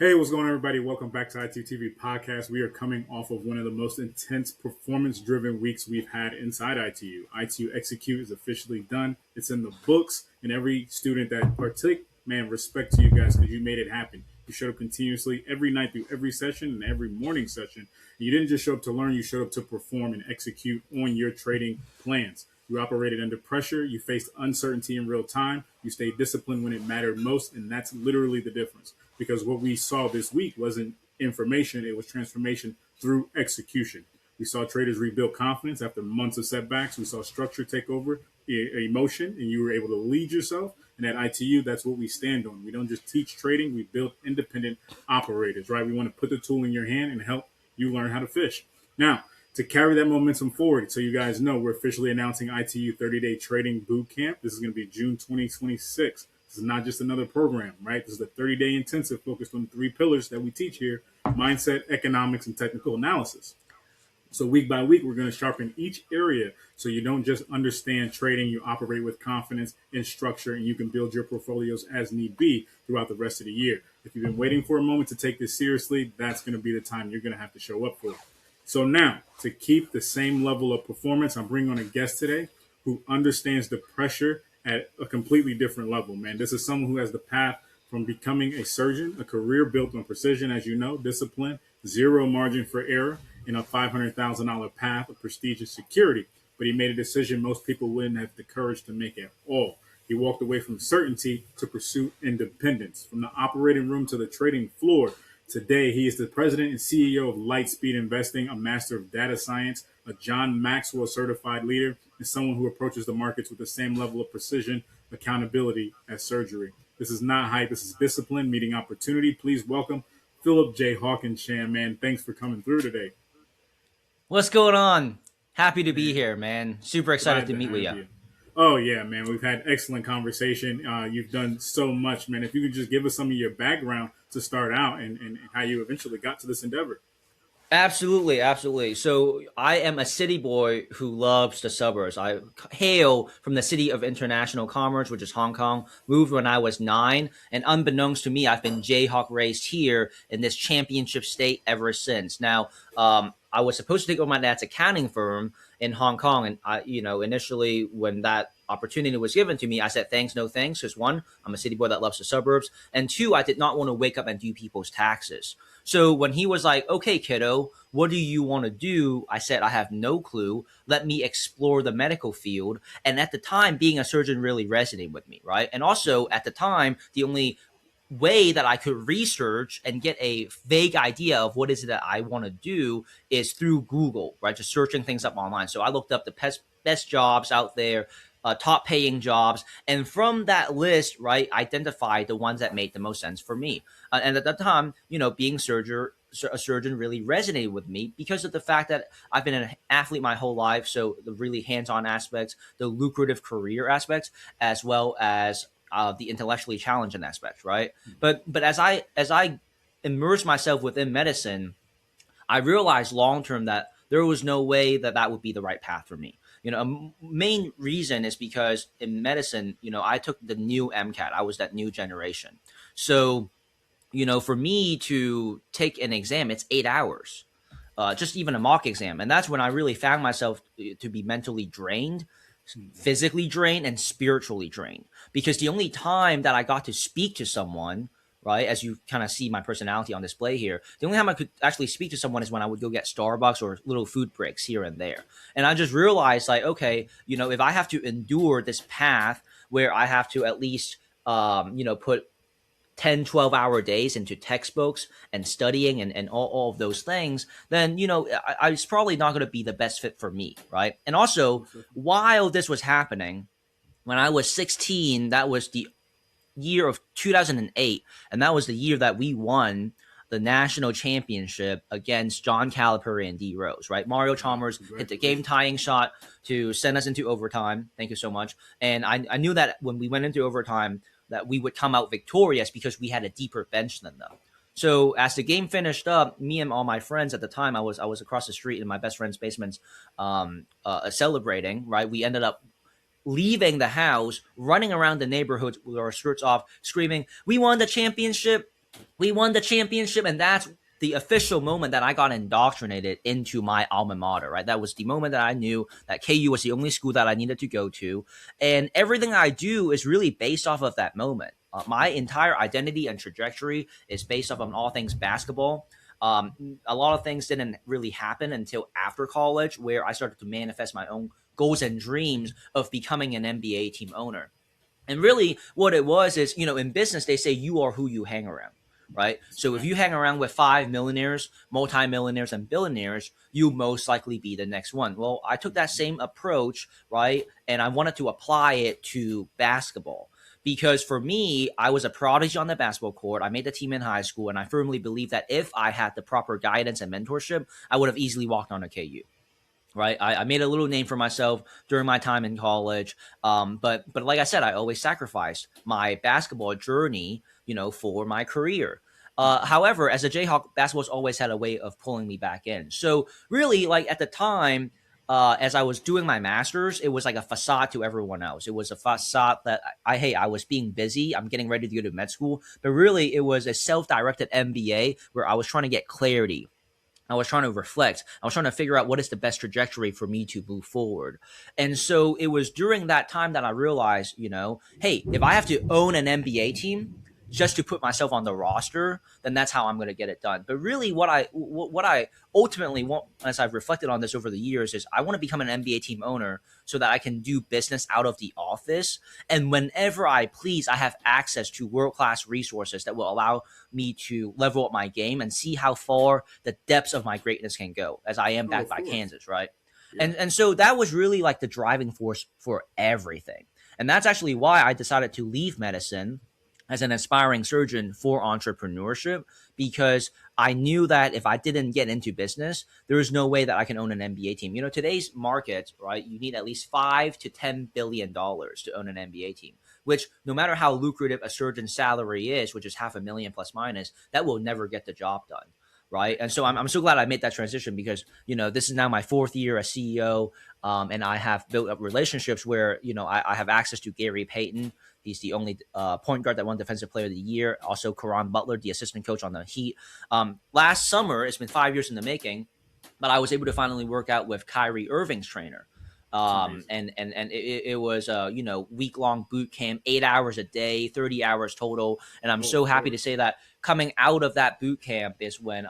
Hey, what's going on, everybody? Welcome back to ITUTv Podcast. We are coming off of one of the most intense performance-driven weeks we've had inside ITU. ITU Execute is officially done. It's in the books, and every student that partake, man, respect to you guys because you made it happen. You showed up continuously every night through every session and every morning session. You didn't just show up to learn, you showed up to perform and execute on your trading plans. You operated under pressure. You faced uncertainty in real time. You stayed disciplined when it mattered most, and that's literally the difference. Because what we saw this week wasn't information, it was transformation through execution. We saw traders rebuild confidence after months of setbacks. We saw structure take over emotion, and you were able to lead yourself. And at ITU, that's what we stand on. We don't just teach trading, we build independent operators, right? We want to put the tool in your hand and help you learn how to fish. Now, to carry that momentum forward, so you guys know, we're officially announcing ITU 30-day trading boot camp. This is going to be June 2026. This is not just another program, right? This is a 30-day intensive focused on 3 pillars that we teach here: mindset, economics, and technical analysis. So week by week, we're going to sharpen each area so you don't just understand trading, you operate with confidence and structure, and you can build your portfolios as need be throughout the rest of the year. If you've been waiting for a moment to take this seriously, that's going to be the time you're going to have to show up for it. So now, to keep the same level of performance, I'm bringing on a guest today who understands the pressure at a completely different level, man. This is someone who has the path from becoming a surgeon, a career built on precision, as you know, discipline, zero margin for error, and a $500,000 path of prestige and security. But he made a decision most people wouldn't have the courage to make at all. He walked away from certainty to pursue independence. From the operating room to the trading floor, today, he is the president and CEO of Lightspeed Investing, a master of data science, a John Maxwell certified leader, and someone who approaches the markets with the same level of precision, accountability as surgery. This is not hype. This is discipline meeting opportunity. Please welcome Philip Jayhawk and Sham, man. Thanks for coming through today. What's going on? Happy to be Man, here, man. Super excited glad to to meet with have you. you. Oh, yeah, man. We've had excellent conversation. You've done so much, man. If you could just give us some of your background to start out and how you eventually got to this endeavor. Absolutely, absolutely. So I am a city boy who loves the suburbs. I hail from the city of international commerce, which is Hong Kong. Moved when I was 9, and unbeknownst to me, I've been Jayhawk raised here in this championship state ever since. Now, I was supposed to take over my dad's accounting firm in Hong Kong, and initially when that opportunity was given to me, I said thanks, no thanks. Because one, I'm a city boy that loves the suburbs, and two, I did not want to wake up and do people's taxes. So when he was like, okay, kiddo, what do you want to do? I said, I have no clue. Let me explore the medical field. And at the time, being a surgeon really resonated with me, right? And also at the time, the only way that I could research and get a vague idea of what is it that I want to do is through Google, right? Just searching things up online. So I looked up the best jobs out there, top paying jobs. And from that list, right, identify the ones that made the most sense for me. And at that time, being a surgeon really resonated with me because of the fact that I've been an athlete my whole life. So the really hands-on aspects, the lucrative career aspects, as well as the intellectually challenging aspects, right? But as I immerse myself within medicine, I realized long term that there was no way that that would be the right path for me. A main reason is because in medicine, I took the new MCAT. I was that new generation. So, for me to take an exam, it's 8 hours, just even a mock exam. And that's when I really found myself to be mentally drained, physically drained, and spiritually drained. Because the only time that I got to speak to someone, right, as you kind of see my personality on display here, the only time I could actually speak to someone is when I would go get Starbucks or little food breaks here and there. And I just realized, like, okay, if I have to endure this path where I have to at least, put 10, 12-hour days into textbooks and studying and all of those things, then, I it's probably not going to be the best fit for me, right? And also, while this was happening, when I was 16, that was the year of 2008, and that was the year that we won the national championship against John Calipari and D Rose, right? Mario Chalmers hit the game-tying shot to send us into overtime. Thank you so much. And I knew that when we went into overtime that we would come out victorious because we had a deeper bench than them. So as the game finished up, me and all my friends at the time, I was across the street in my best friend's basement, celebrating. Right, we ended up leaving the house, running around the neighborhood with our skirts off, screaming, "We won the championship!" We won the championship, and that's the official moment that I got indoctrinated into my alma mater, right? That was the moment that I knew that KU was the only school that I needed to go to. And everything I do is really based off of that moment. My entire identity and trajectory is based off on all things basketball. A lot of things didn't really happen until after college, where I started to manifest my own goals and dreams of becoming an NBA team owner. And really, what it was is, in business, they say you are who you hang around, right? So if you hang around with five millionaires, multimillionaires, and billionaires, you most likely be the next one. Well, I took that same approach, right? And I wanted to apply it to basketball. Because for me, I was a prodigy on the basketball court. I made the team in high school, and I firmly believe that if I had the proper guidance and mentorship, I would have easily walked on a KU. Right, I made a little name for myself during my time in college, but like I said, I always sacrificed my basketball journey, for my career. However, as a Jayhawk, basketball's always had a way of pulling me back in. So really, like at the time, as I was doing my master's, it was like a facade to everyone else. It was a facade that I was being busy. I'm getting ready to go to med school, but really, it was a self-directed MBA where I was trying to get clarity. I was trying to reflect. I was trying to figure out what is the best trajectory for me to move forward. And so it was during that time that I realized, hey, if I have to own an NBA team just to put myself on the roster, then that's how I'm going to get it done. But really what I ultimately want, as I've reflected on this over the years, is I want to become an NBA team owner so that I can do business out of the office. And whenever I please, I have access to world-class resources that will allow me to level up my game and see how far the depths of my greatness can go, as I am backed by Kansas, right? Yeah. And so that was really like the driving force for everything. And that's actually why I decided to leave medicine as an aspiring surgeon for entrepreneurship, because I knew that if I didn't get into business, there is no way that I can own an NBA team. Today's market, right? You need at least $5 to $10 billion to own an NBA team, which no matter how lucrative a surgeon's salary is, which is $500,000 plus minus, that will never get the job done. Right. And so I'm so glad I made that transition, because, this is now my fourth year as CEO. And I have built up relationships where, I have access to Gary Payton. He's the only point guard that won Defensive Player of the Year. Also, Caron Butler, the assistant coach on the Heat. Last summer, it's been 5 years in the making, but I was able to finally work out with Kyrie Irving's trainer. And it was week-long boot camp, 8 hours a day, 30 hours total. And I'm so happy to say that coming out of that boot camp is when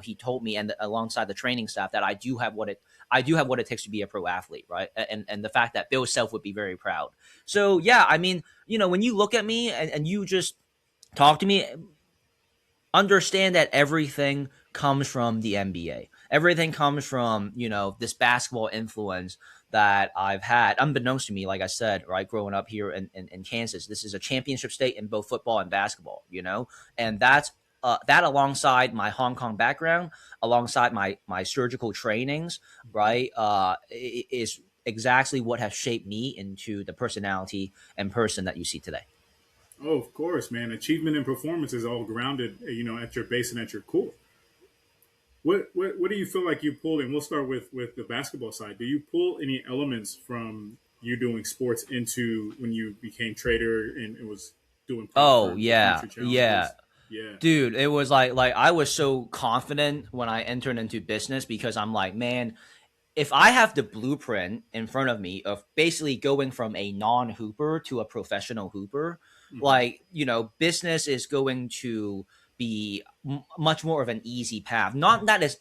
he told me, and alongside the training staff, that I do have what it takes to be a pro athlete, right? And the fact that Bill Self would be very proud. So yeah, I mean, when you look at me and you just talk to me, understand that everything comes from the NBA. Everything comes from, this basketball influence that I've had, unbeknownst to me, like I said, right, growing up here in Kansas. This is a championship state in both football and basketball, and that's that alongside my Hong Kong background, alongside my surgical trainings, right, is exactly what has shaped me into the personality and person that you see today. Oh, of course, man. Achievement and performance is all grounded, at your base and at your core. What do you feel like you pulled? And we'll start with the basketball side. Do you pull any elements from you doing sports into when you became trader and it was doing? Oh yeah. Dude, it was like I was so confident when I entered into business, because I'm like, man, if I have the blueprint in front of me of basically going from a non-hooper to a professional hooper, business is going to be much more of an easy path. Not that is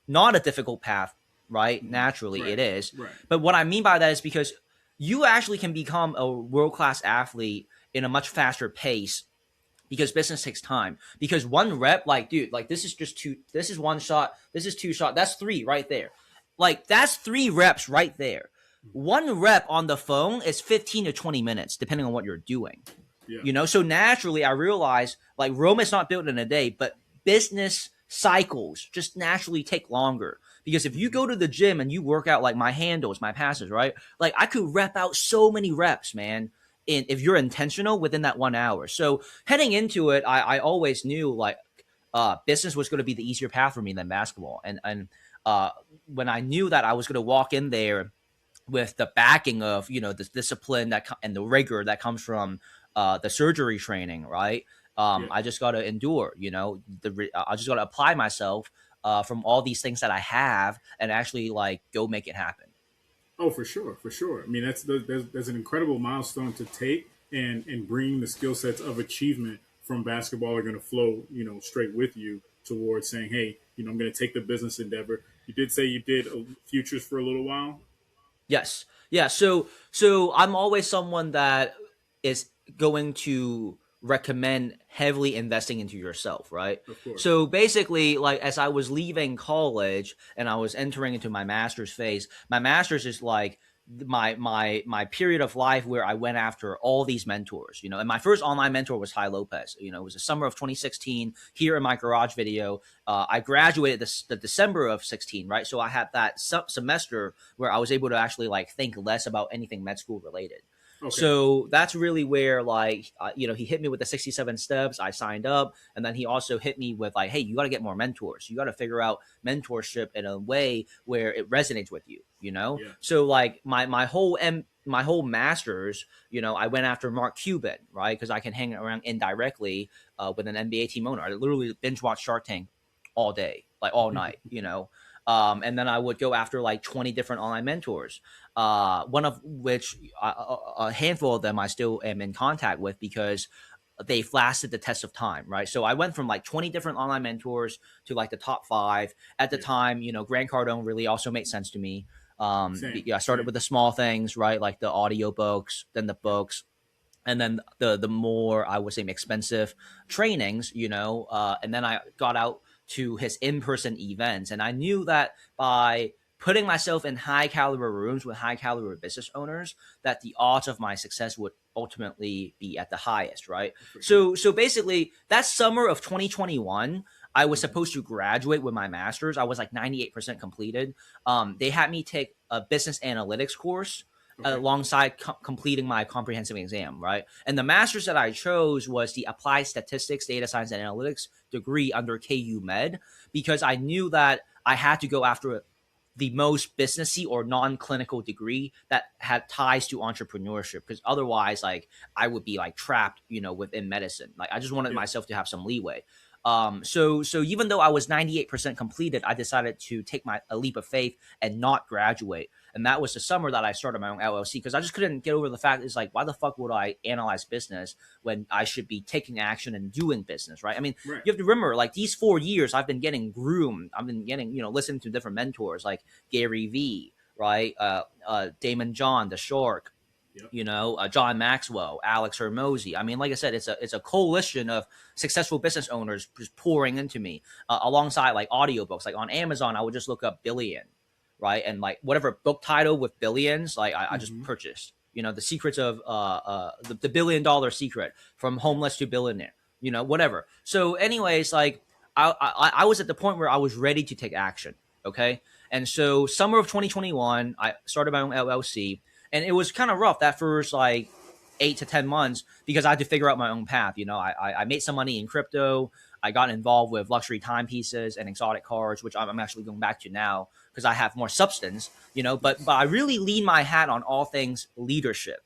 not a difficult path, right? Naturally, it is. Right. But what I mean by that is because you actually can become a world-class athlete in a much faster pace, because business takes time. Because one rep, this is one shot, this is two shot, that's three right there. That's 3 reps right there. One rep on the phone is 15 to 20 minutes, depending on what you're doing. Yeah. So naturally I realized Rome is not built in a day, but business cycles just naturally take longer. Because if you go to the gym and you work out my handles, my passes, right? I could rep out so many reps, man, if you're intentional within that 1 hour. So heading into it, I always knew business was going to be the easier path for me than basketball. And when I knew that I was going to walk in there with the backing of, the discipline and the rigor that comes from the surgery training, right? Yeah. I just got to endure, I just got to apply myself from all these things that I have and actually like go make it happen. Oh, for sure, for sure. I mean, there's an incredible milestone to take, and bringing the skill sets of achievement from basketball are going to flow, straight with you towards saying, hey, I'm going to take the business endeavor. You did say you did futures for a little while. Yes. Yeah. So I'm always someone that is going to recommend heavily investing into yourself, right? Of course. So basically, like as I was leaving college and I was entering into my master's phase, my master's is like my period of life where I went after all these mentors, and my first online mentor was Ty Lopez. It was the summer of 2016 here in my garage video. I graduated the December of 16, right? So I had that semester where I was able to actually like think less about anything med school related. Okay. So that's really where like, he hit me with the 67 steps. I signed up. And then he also hit me with like, hey, you got to get more mentors. You got to figure out mentorship in a way where it resonates with you, Yeah. So like my whole master's, I went after Mark Cuban, right? Because I can hang around indirectly with an NBA team owner. I literally binge watch Shark Tank all day, like all night, and then I would go after like 20 different online mentors, one of which a handful of them I still am in contact with because they've lasted the test of time, right? So I went from like 20 different online mentors to like the top 5 at the time. Grant Cardone really also made sense to me. I started with the small things, right? Like the audiobooks, then the books, and then the more I would say expensive trainings, and then I got out to his in-person events, and I knew that by putting myself in high caliber rooms with high caliber business owners, that the odds of my success would ultimately be at the highest, right? So basically that summer of 2021, I was supposed to graduate with my master's. I was like 98% completed. They had me take a business analytics course alongside completing my comprehensive exam, right? And the master's that I chose was the Applied Statistics, Data Science, and Analytics degree under KU Med, because I knew that I had to go after the most businessy or non-clinical degree that had ties to entrepreneurship, because otherwise, like, I would be like trapped, within medicine. Like, I just wanted myself to have some leeway. So even though I was 98% completed, I decided to take a leap of faith and not graduate. And that was the summer that I started my own LLC, because I just couldn't get over the fact is like, why the fuck would I analyze business when I should be taking action and doing business, right? I mean, You have to remember, like, these 4 years I've been getting groomed. I've been getting, listening to different mentors like Gary Vee, right? Damon John, the Shark, John Maxwell, Alex Hormozy. I mean, like I said, it's a coalition of successful business owners just pouring into me, alongside like audiobooks. Like on Amazon, I would just look up Billion, right? And like whatever book title with billions, like I just purchased, the secrets of the $1 billion secret, from homeless to billionaire, whatever. So anyways, like I was at the point where I was ready to take action. Okay. And so summer of 2021, I started my own LLC, and it was kind of rough that first like 8 to 10 months, because I had to figure out my own path. I made some money in crypto. I got involved with luxury timepieces and exotic cars, which I'm actually going back to now because I have more substance, but I really lean my hat on all things leadership,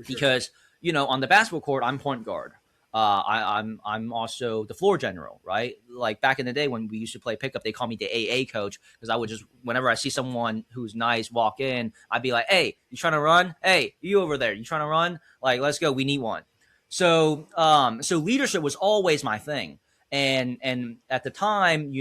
because, on the basketball court, I'm point guard. I'm also the floor general, right? Like back in the day when we used to play pickup, they call me the AA coach, because I would just, whenever I see someone who's nice walk in, I'd be like, hey, you trying to run? Hey, you over there, you trying to run? Like, let's go. We need one. So leadership was always my thing. And at the time,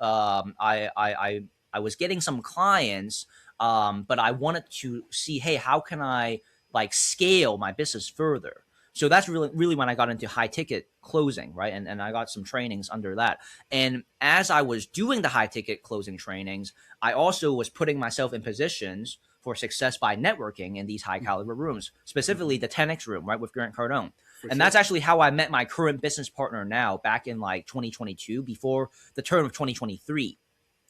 I was getting some clients, but I wanted to see, hey, how can I like scale my business further? So that's really when I got into high ticket closing, right? And I got some trainings under that. And as I was doing the high ticket closing trainings, I also was putting myself in positions for success by networking in these high caliber rooms, specifically the 10X room, right, with Grant Cardone. And that's actually how I met my current business partner now, back in like 2022, before the turn of 2023.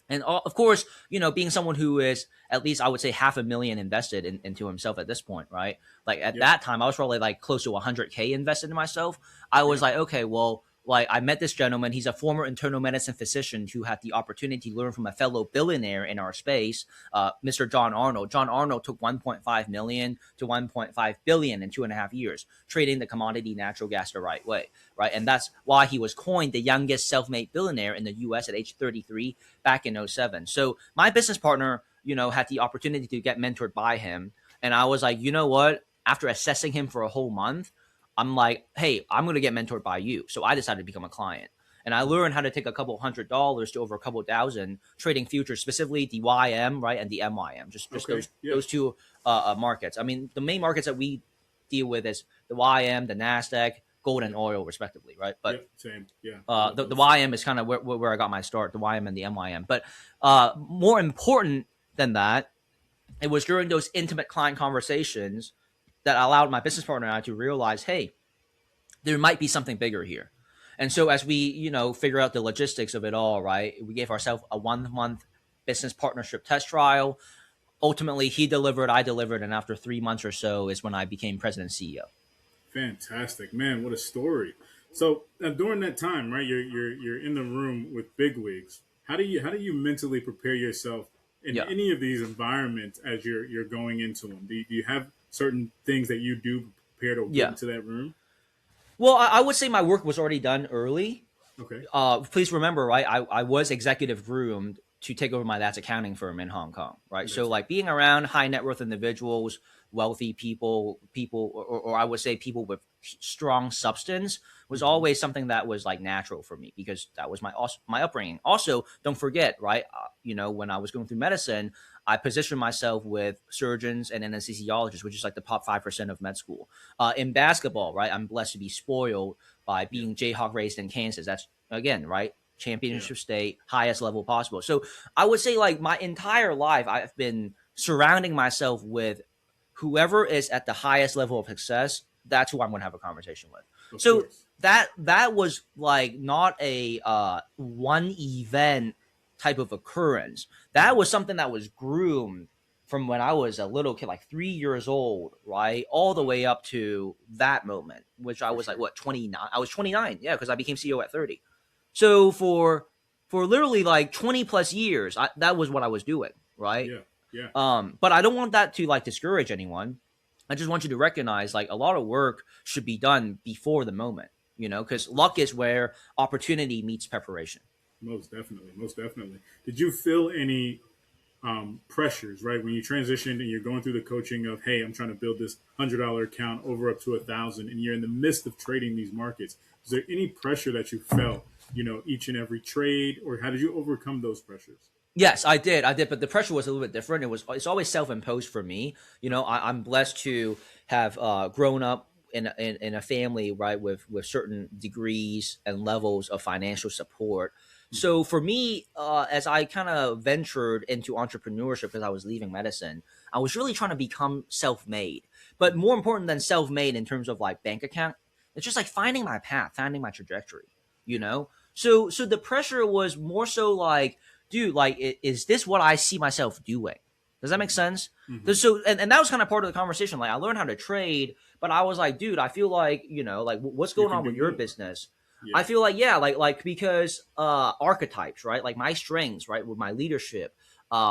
And of course, being someone who is at least, I would say, $500,000 invested into himself at this point, right? Like at that time, I was probably like close to 100K invested in myself. I was like, okay, well, like I met this gentleman. He's a former internal medicine physician who had the opportunity to learn from a fellow billionaire in our space, Mr. John Arnold. John Arnold took 1.5 million to 1.5 billion in 2.5 years, trading the commodity natural gas the right way, right? And that's why he was coined the youngest self-made billionaire in the U.S. at age 33 back in 07. So my business partner, had the opportunity to get mentored by him, and I was like, you know what? After assessing him for a whole month, I'm like, hey, I'm going to get mentored by you. So I decided to become a client. And I learned how to take a couple $100 to over a couple thousand trading futures, specifically the YM, right, and the MYM, just those two markets. I mean, the main markets that we deal with is the YM, the NASDAQ, gold and oil, respectively, right? But same, yeah. The YM is kind of where I got my start, the YM and the MYM. But more important than that, it was during those intimate client conversations that allowed my business partner and I to realize, hey, there might be something bigger here. And so as we, figure out the logistics of it all, right, we gave ourselves a 1-month business partnership test trial. Ultimately, he delivered, I delivered, and after 3 months or so is when I became president and CEO. Fantastic, man! What a story. So during that time, right, you're in the room with bigwigs. How do you mentally prepare yourself in any of these environments as you're going into them? Do you have certain things that you do prepare to get into that room? Well, I would say my work was already done early. Okay. Please remember, right? I was executive groomed to take over my dad's accounting firm in Hong Kong, right? So like being around high net worth individuals, wealthy people, or I would say people with strong substance was always something that was like natural for me because that was my upbringing. Also, don't forget, right? When I was going through medicine, I positioned myself with surgeons and anesthesiologists, which is like the top 5% of med school. In basketball, right? I'm blessed to be spoiled by being Jayhawk raised in Kansas. That's again, right? Championship state, highest level possible. So I would say like my entire life, I've been surrounding myself with whoever is at the highest level of success. That's who I'm going to have a conversation with. Of course. That was like not a one event type of occurrence. That was something that was groomed from when I was a little kid, like 3 years old, right? All the way up to that moment, which I was like, 29? I was 29. Yeah. Cause I became CEO at 30. So for literally like 20 plus years, that was what I was doing. Right. Yeah. But I don't want that to like discourage anyone. I just want you to recognize like a lot of work should be done before the moment, because luck is where opportunity meets preparation. Most definitely. Did you feel any pressures, right? When you transitioned and you're going through the coaching of, hey, I'm trying to build this $100 account over up to 1,000, and you're in the midst of trading these markets. Is there any pressure that you felt, each and every trade, or how did you overcome those pressures? Yes, I did, but the pressure was a little bit different. It's always self-imposed for me. I'm blessed to have grown up in a family, right, with certain degrees and levels of financial support. So for me, as I kind of ventured into entrepreneurship because I was leaving medicine, I was really trying to become self-made. But more important than self-made in terms of like bank account, it's just like finding my path, finding my trajectory, So the pressure was more so like, dude, like, is this what I see myself doing? Does that make sense? Mm-hmm. So, and that was kind of part of the conversation. Like I learned how to trade, but I was like, dude, I feel like, like what's going on with your business? Yeah. I feel like, like because archetypes, right? Like my strengths, right, with my leadership,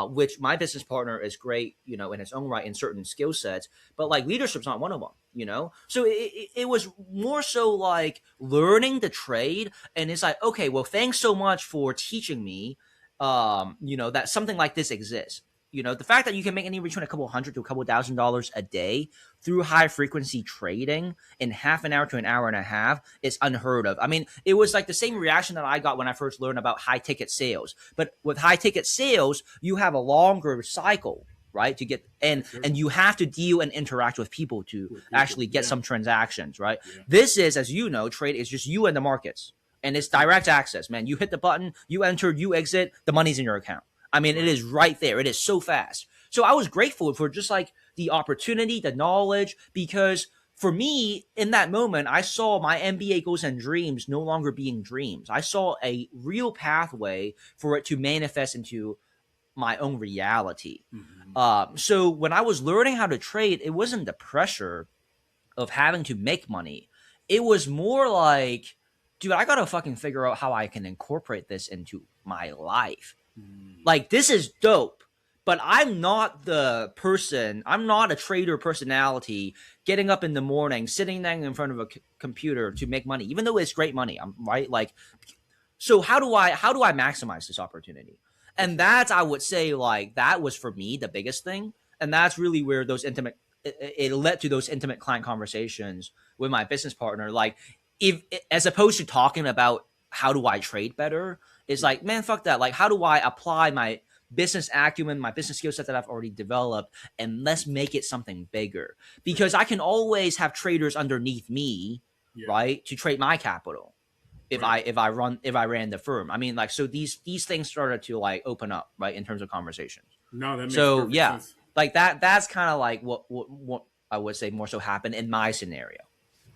which my business partner is great, in its own right in certain skill sets, but like leadership's not one of them, So it was more so like learning the trade, and it's like, okay, well, thanks so much for teaching me, that something like this exists. The fact that you can make anywhere between a couple $100 to a couple $1,000 a day through high frequency trading in half an hour to an hour and a half is unheard of. I mean, it was like the same reaction that I got when I first learned about high ticket sales. But with high ticket sales, you have a longer cycle, right? To get and you have to deal and interact with people to actually get some transactions, right? Yeah. This is, as you know, trade is just you and the markets. And it's direct access, man. You hit the button, you enter, you exit, the money's in your account. I mean, it is right there. It is so fast. So I was grateful for just like the opportunity, the knowledge, because for me, in that moment, I saw my MBA goals and dreams no longer being dreams. I saw a real pathway for it to manifest into my own reality. Mm-hmm. So when I was learning how to trade, it wasn't the pressure of having to make money. It was more like, dude, I gotta fucking figure out how I can incorporate this into my life. Mm. Like, this is dope, but I'm not the person, I'm not a trader personality getting up in the morning, sitting down in front of a computer to make money, even though it's great money. I'm right. Like, so how do I maximize this opportunity? And that's, I would say, like, that was for me the biggest thing. And that's really where those it led to those intimate client conversations with my business partner. Like, if, as opposed to talking about how do I trade better, it's like, man, fuck that. Like, how do I apply my business acumen, my business skill set that I've already developed, and let's make it something bigger? Because I can always have traders underneath me, right, to trade my capital. If I ran the firm, I mean, like, so these things started to like open up, right, in terms of conversations. No, that makes perfect yeah, sense. Like that's kind of like what I would say more so happened in my scenario.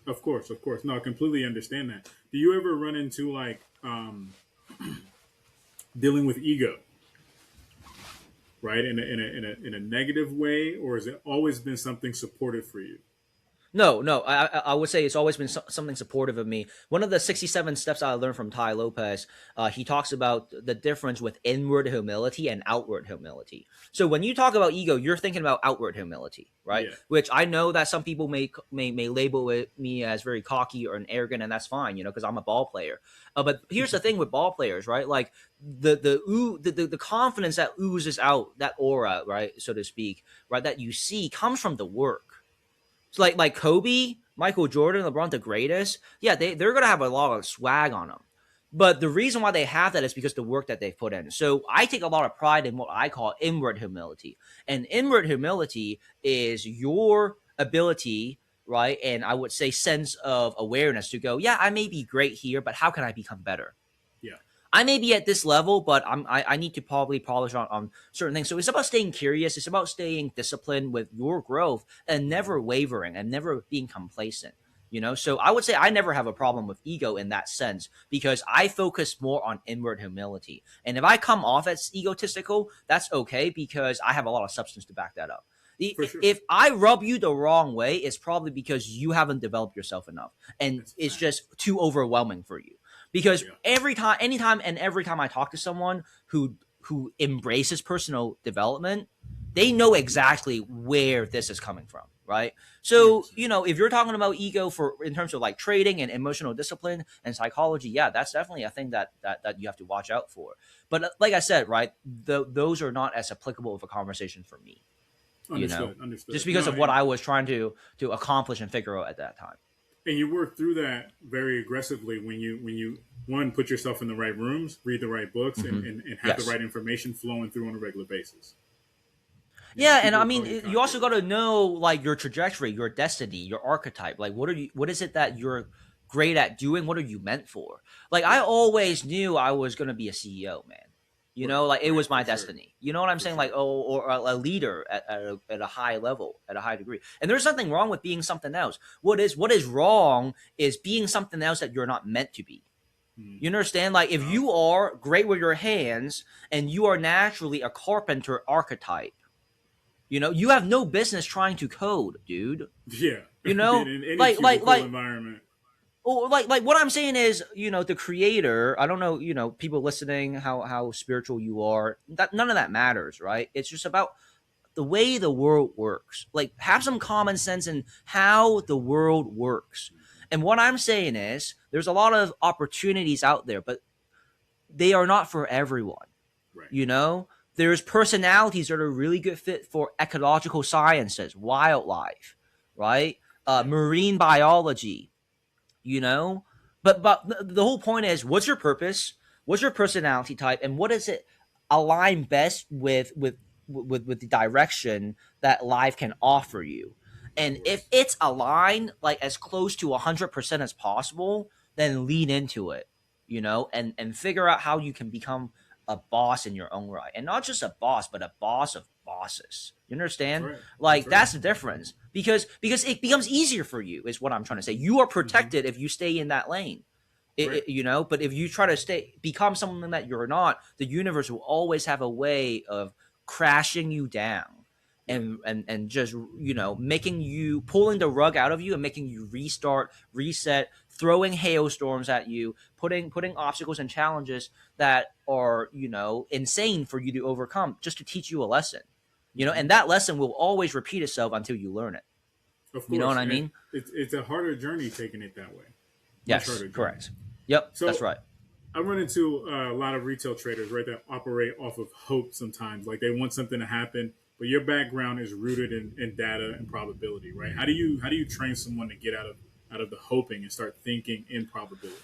Of course. No, I completely understand that. Do you ever run into like dealing with ego, right, in a negative way, or has it always been something supportive for you? No, I would say it's always been something supportive of me. One of the 67 steps I learned from Tai Lopez, he talks about the difference with inward humility and outward humility. So when you talk about ego, you're thinking about outward humility, right? Yeah. Which I know that some people may label me as very cocky or an arrogant, and that's fine, because I'm a ball player. But here's the thing with ball players, right? Like the confidence that oozes out, that aura, right, so to speak, right, that you see comes from the work. So like Kobe, Michael Jordan, LeBron, the greatest, yeah, they're gonna have a lot of swag on them. But the reason why they have that is because the work that they've put in. So I take a lot of pride in what I call inward humility. And inward humility is your ability, right, and I would say sense of awareness to go, yeah, I may be great here, but how can I become better? Yeah. I may be at this level, but I need to probably polish on certain things. So it's about staying curious. It's about staying disciplined with your growth and never wavering and never being complacent. So I would say I never have a problem with ego in that sense because I focus more on inward humility. And if I come off as egotistical, that's okay because I have a lot of substance to back that up. Sure. If I rub you the wrong way, it's probably because you haven't developed yourself enough and it's just too overwhelming for you. Because every time I talk to someone who embraces personal development, they know exactly where this is coming from, right? So, if you're talking about ego in terms of like trading and emotional discipline and psychology, yeah, that's definitely a thing that you have to watch out for. But like I said, right, those are not as applicable of a conversation for me. Understood. Just because of what I was trying to accomplish and figure out at that time. And you work through that very aggressively when you one, put yourself in the right rooms, read the right books, and have the right information flowing through on a regular basis. Yeah, and I mean, you also got to know like your trajectory, your destiny, your archetype. Like, what is it that you're great at doing? What are you meant for? Like, I always knew I was going to be a CEO, man. Like it was my destiny. You know what I'm saying? Like, or a leader at a high level, at a high degree. And there's nothing wrong with being something else. What is wrong is being something else that you're not meant to be. You understand? Like, if you are great with your hands and you are naturally a carpenter archetype, you have no business trying to code, dude. Yeah. In any environment. Oh, like what I'm saying is, the creator, I don't know, people listening, how spiritual you are, none of that matters, right? It's just about the way the world works. Like, have some common sense in how the world works. And what I'm saying is there's a lot of opportunities out there, but they are not for everyone. Right. There's personalities that are really good fit for ecological sciences, wildlife, right? Marine biology, but the whole point is, what's your purpose? What's your personality type? And what does it align best with the direction that life can offer you? And if it's aligned like as close to 100% as possible, then lean into it, and figure out how you can become a boss in your own right. And not just a boss, but a boss of bosses. You understand? Right. Like, that's the difference. Because it becomes easier for you, is what I'm trying to say. You are protected if you stay in that lane. But if you try to become something that you're not, the universe will always have a way of crashing you down and just, making you, pulling the rug out of you and making you restart, reset, throwing hailstorms at you, putting obstacles and challenges that are, insane for you to overcome just to teach you a lesson. And that lesson will always repeat itself until you learn it. Of course. You know what I mean? It's a harder journey taking it that way. Yes, correct. Yep, so, that's right. I run into a lot of retail traders, right, that operate off of hope sometimes. Like they want something to happen, but your background is rooted in data and probability, right? How do you train someone to get out of the hoping and start thinking in probabilities?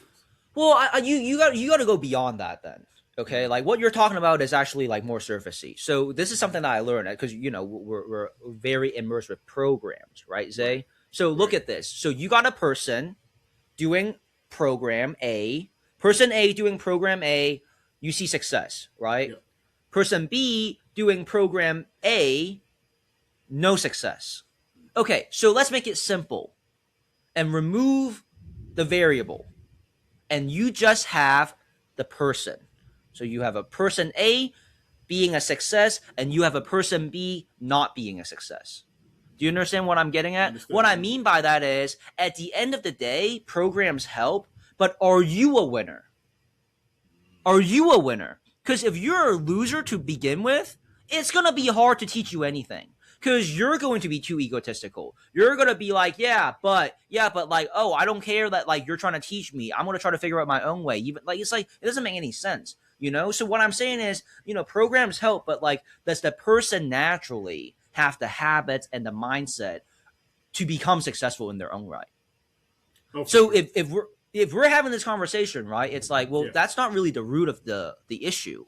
Well, you got to go beyond that then. Okay, like what you're talking about is actually like more surfacey. So this is something that I learned because we're very immersed with programs, right, Zae? Right. So look at this. So you got a person doing program A, person A doing program A, you see success, right? Yep. Person B doing program A, no success. Okay, so let's make it simple and remove the variable, and you just have the person. So you have a person A being a success, and you have a person B not being a success. Do you understand what I'm getting at? What I mean by that is, at the end of the day, programs help, but are you a winner? Are you a winner? Because if you're a loser to begin with, it's going to be hard to teach you anything. Because you're going to be too egotistical. You're going to be like, yeah, but like, oh, I don't care that like you're trying to teach me. I'm going to try to figure out my own way. Even like it's like it doesn't make any sense, So what I'm saying is, programs help, but like does the person naturally have the habits and the mindset to become successful in their own right? Okay. So if we're having this conversation, right, it's like, well, that's not really the root of the issue.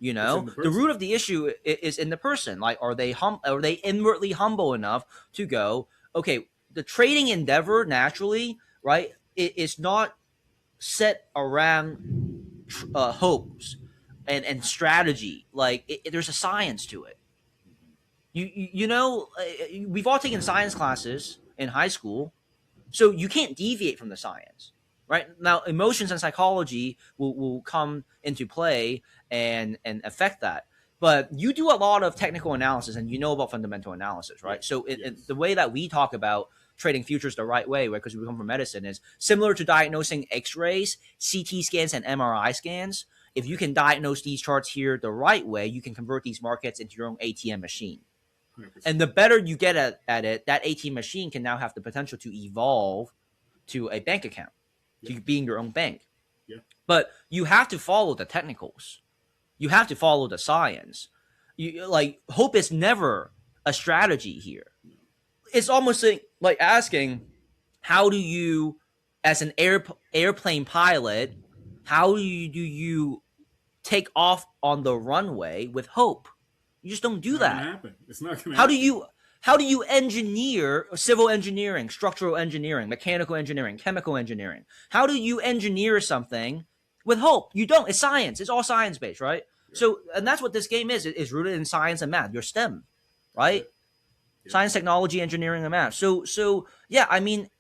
The root of the issue is in the person. Like, are they inwardly humble enough to go, okay, the trading endeavor naturally, right, it's not set around hopes and strategy. Like, there's a science to it. We've all taken science classes in high school, so you can't deviate from the science. Right now, emotions and psychology will come into play and affect that. But you do a lot of technical analysis, and you know about fundamental analysis, right? So the way that we talk about trading futures the right way, right, because we come from medicine, is similar to diagnosing X-rays, CT scans, and MRI scans. If you can diagnose these charts here the right way, you can convert these markets into your own ATM machine. 100%. And the better you get at it, that ATM machine can now have the potential to evolve to a bank account. To being your own bank. Yeah. But you have to follow the technicals. You have to follow the science. Hope is never a strategy here. It's almost like asking, how do you, as an airplane pilot, how do you take off on the runway with hope? You just don't do that. It's not going to happen. How do you engineer civil engineering, structural engineering, mechanical engineering, chemical engineering? How do you engineer something with hope? You don't. It's science. It's all science-based, right? Yeah. So, and that's what this game is. It's rooted in science and math. Your STEM, right? Yeah. Science, technology, engineering, and math. So yeah, I mean,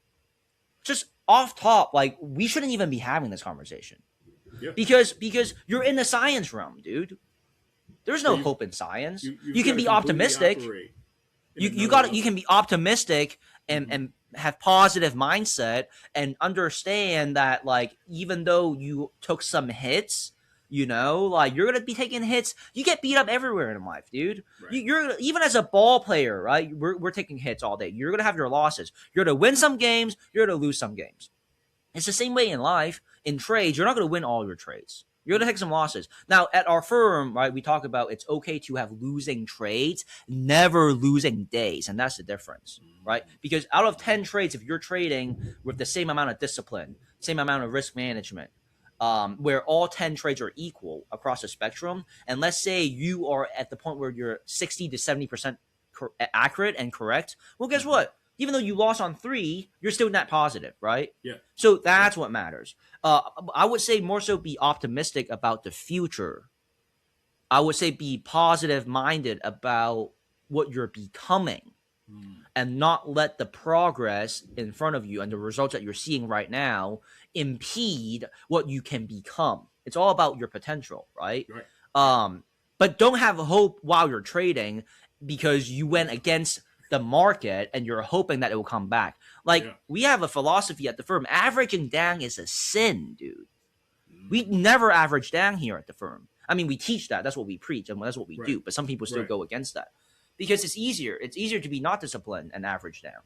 just off top, like, we shouldn't even be having this conversation. Yeah. Because you're in the science realm, dude. There's no hope in science. You can be optimistic. You can be optimistic and have positive mindset and understand that, like, even though you took some hits, like, you're gonna be taking hits. You get beat up everywhere in life, dude. Right. You're even as a ball player, right? We're taking hits all day. You're gonna have your losses. You're gonna win some games. You're gonna lose some games. It's the same way in life. In trades, you're not gonna win all your trades. You're going to take some losses. Now, at our firm, right, we talk about it's okay to have losing trades, never losing days. And that's the difference, right? Because out of 10 trades, if you're trading with the same amount of discipline, same amount of risk management, where all 10 trades are equal across the spectrum, and let's say you are at the point where you're 60 to 70% accurate and correct, well, guess what? Even though you lost on 3, you're still net positive, right? Yeah. So that's what matters. I would say more so be optimistic about the future. I would say be positive-minded about what you're becoming and not let the progress in front of you and the results that you're seeing right now impede what you can become. It's all about your potential, right? But don't have hope while you're trading because you went against the market and you're hoping that it will come back. Like we have a philosophy at the firm, averaging down is a sin, dude. We never average down here at the firm. I mean, we teach that. That's what we preach and that's what we do. But some people still go against that because it's easier. It's easier to be not disciplined and average down.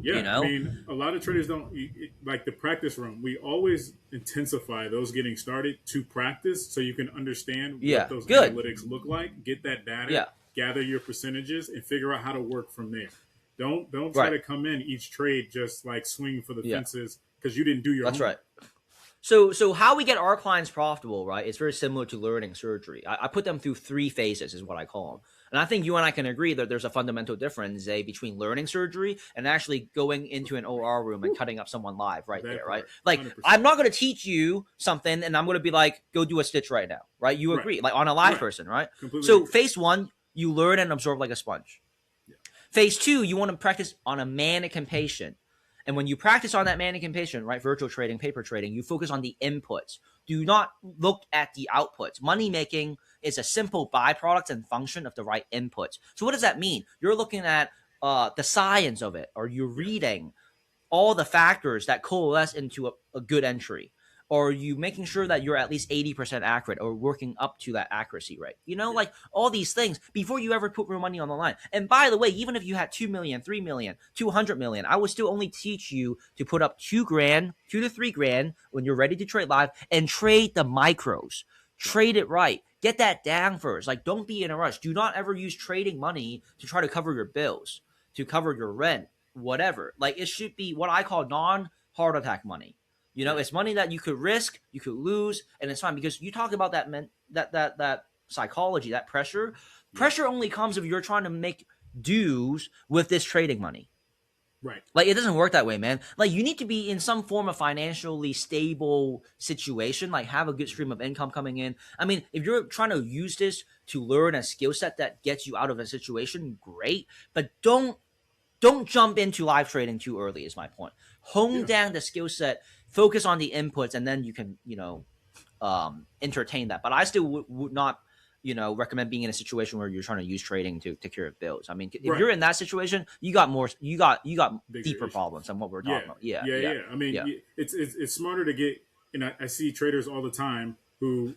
Yeah, you know? I mean, a lot of traders don't like the practice room. We always intensify those getting started to practice so you can understand what those analytics look like, get that data, gather your percentages, and figure out how to work from there. Don't try to come in each trade just like swinging for the fences because you didn't do your homework. That's right. So how we get our clients profitable, right? It's very similar to learning surgery. I put them through 3 phases, is what I call them. And I think you and I can agree that there's a fundamental difference, between learning surgery and actually going into an OR room and cutting up someone live there, right? Like, 100%. I'm not going to teach you something and I'm going to be like, go do a stitch right now, right? You agree, like on a live person, right? Completely so agree. Phase 1, you learn and absorb like a sponge. Yeah. Phase 2, you want to practice on a mannequin patient. And when you practice on that mannequin patient, right, virtual trading, paper trading, you focus on the inputs. Do not look at the outputs. Money making is a simple byproduct and function of the right inputs. So what does that mean? You're looking at the science of it, or you're reading all the factors that coalesce into a good entry. Or you making sure that you're at least 80% accurate or working up to that accuracy rate. You know, like all these things before you ever put real money on the line. And by the way, even if you had 2 million, 3 million, 200 million, I would still only teach you to put up $2 to $3 grand when you're ready to trade live and trade the micros. Trade it right. Get that down first. Like, don't be in a rush. Do not ever use trading money to try to cover your bills, to cover your rent, whatever. Like, it should be what I call non-heart attack money. You know, it's money that you could risk, you could lose, and it's fine because you talk about that psychology, that pressure. Pressure only comes if you're trying to make dues with this trading money. Right. Like, it doesn't work that way, man. Like, you need to be in some form of financially stable situation, like have a good stream of income coming in. I mean, if you're trying to use this to learn a skill set that gets you out of a situation, great. But don't jump into live trading too early is my point. Hone down the skill set, focus on the inputs, and then you can, entertain that. But I still would not, recommend being in a situation where you're trying to use trading to take care of bills. I mean, if you're in that situation, you got deeper problems than what we're talking about. Yeah. I mean, it's smarter to get, and I see traders all the time who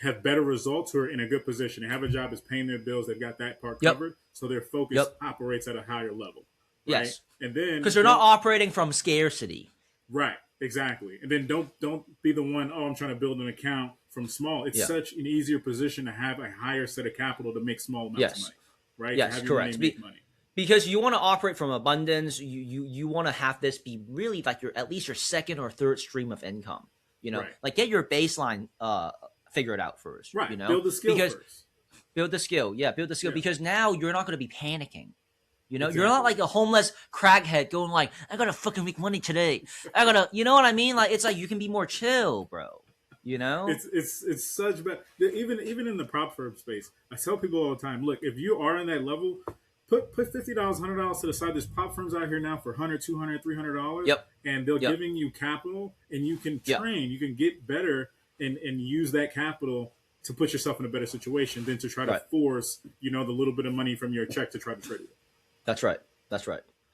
have better results, who are in a good position. They have a job that's paying their bills. They've got that part covered. So their focus operates at a higher level. Right? Yes. And then because they're not operating from scarcity. Right. Exactly. And then don't be the one, I'm trying to build an account from small. It's such an easier position to have a higher set of capital to make small amounts of money. Right? Yes, to have correct. Your money make money. Because you want to operate from abundance. You want to have this be really like at least your second or third stream of income. Like get your baseline figured out first. Right. Build the skill first. Build the skill. Yeah, build the skill because now you're not going to be panicking. Exactly. You're not like a homeless crackhead going like, I gotta fucking make money today. I gotta, you know what I mean? Like, it's like you can be more chill, bro. It's such bad. Even in the prop firm space, I tell people all the time, look, if you are in that level, put $50, $100 to the side. There's prop firms out here now for $100, $200, $300. Yep. And they're giving you capital, and you can train, you can get better, and use that capital to put yourself in a better situation than to try to force, the little bit of money from your check to try to trade it. That's right.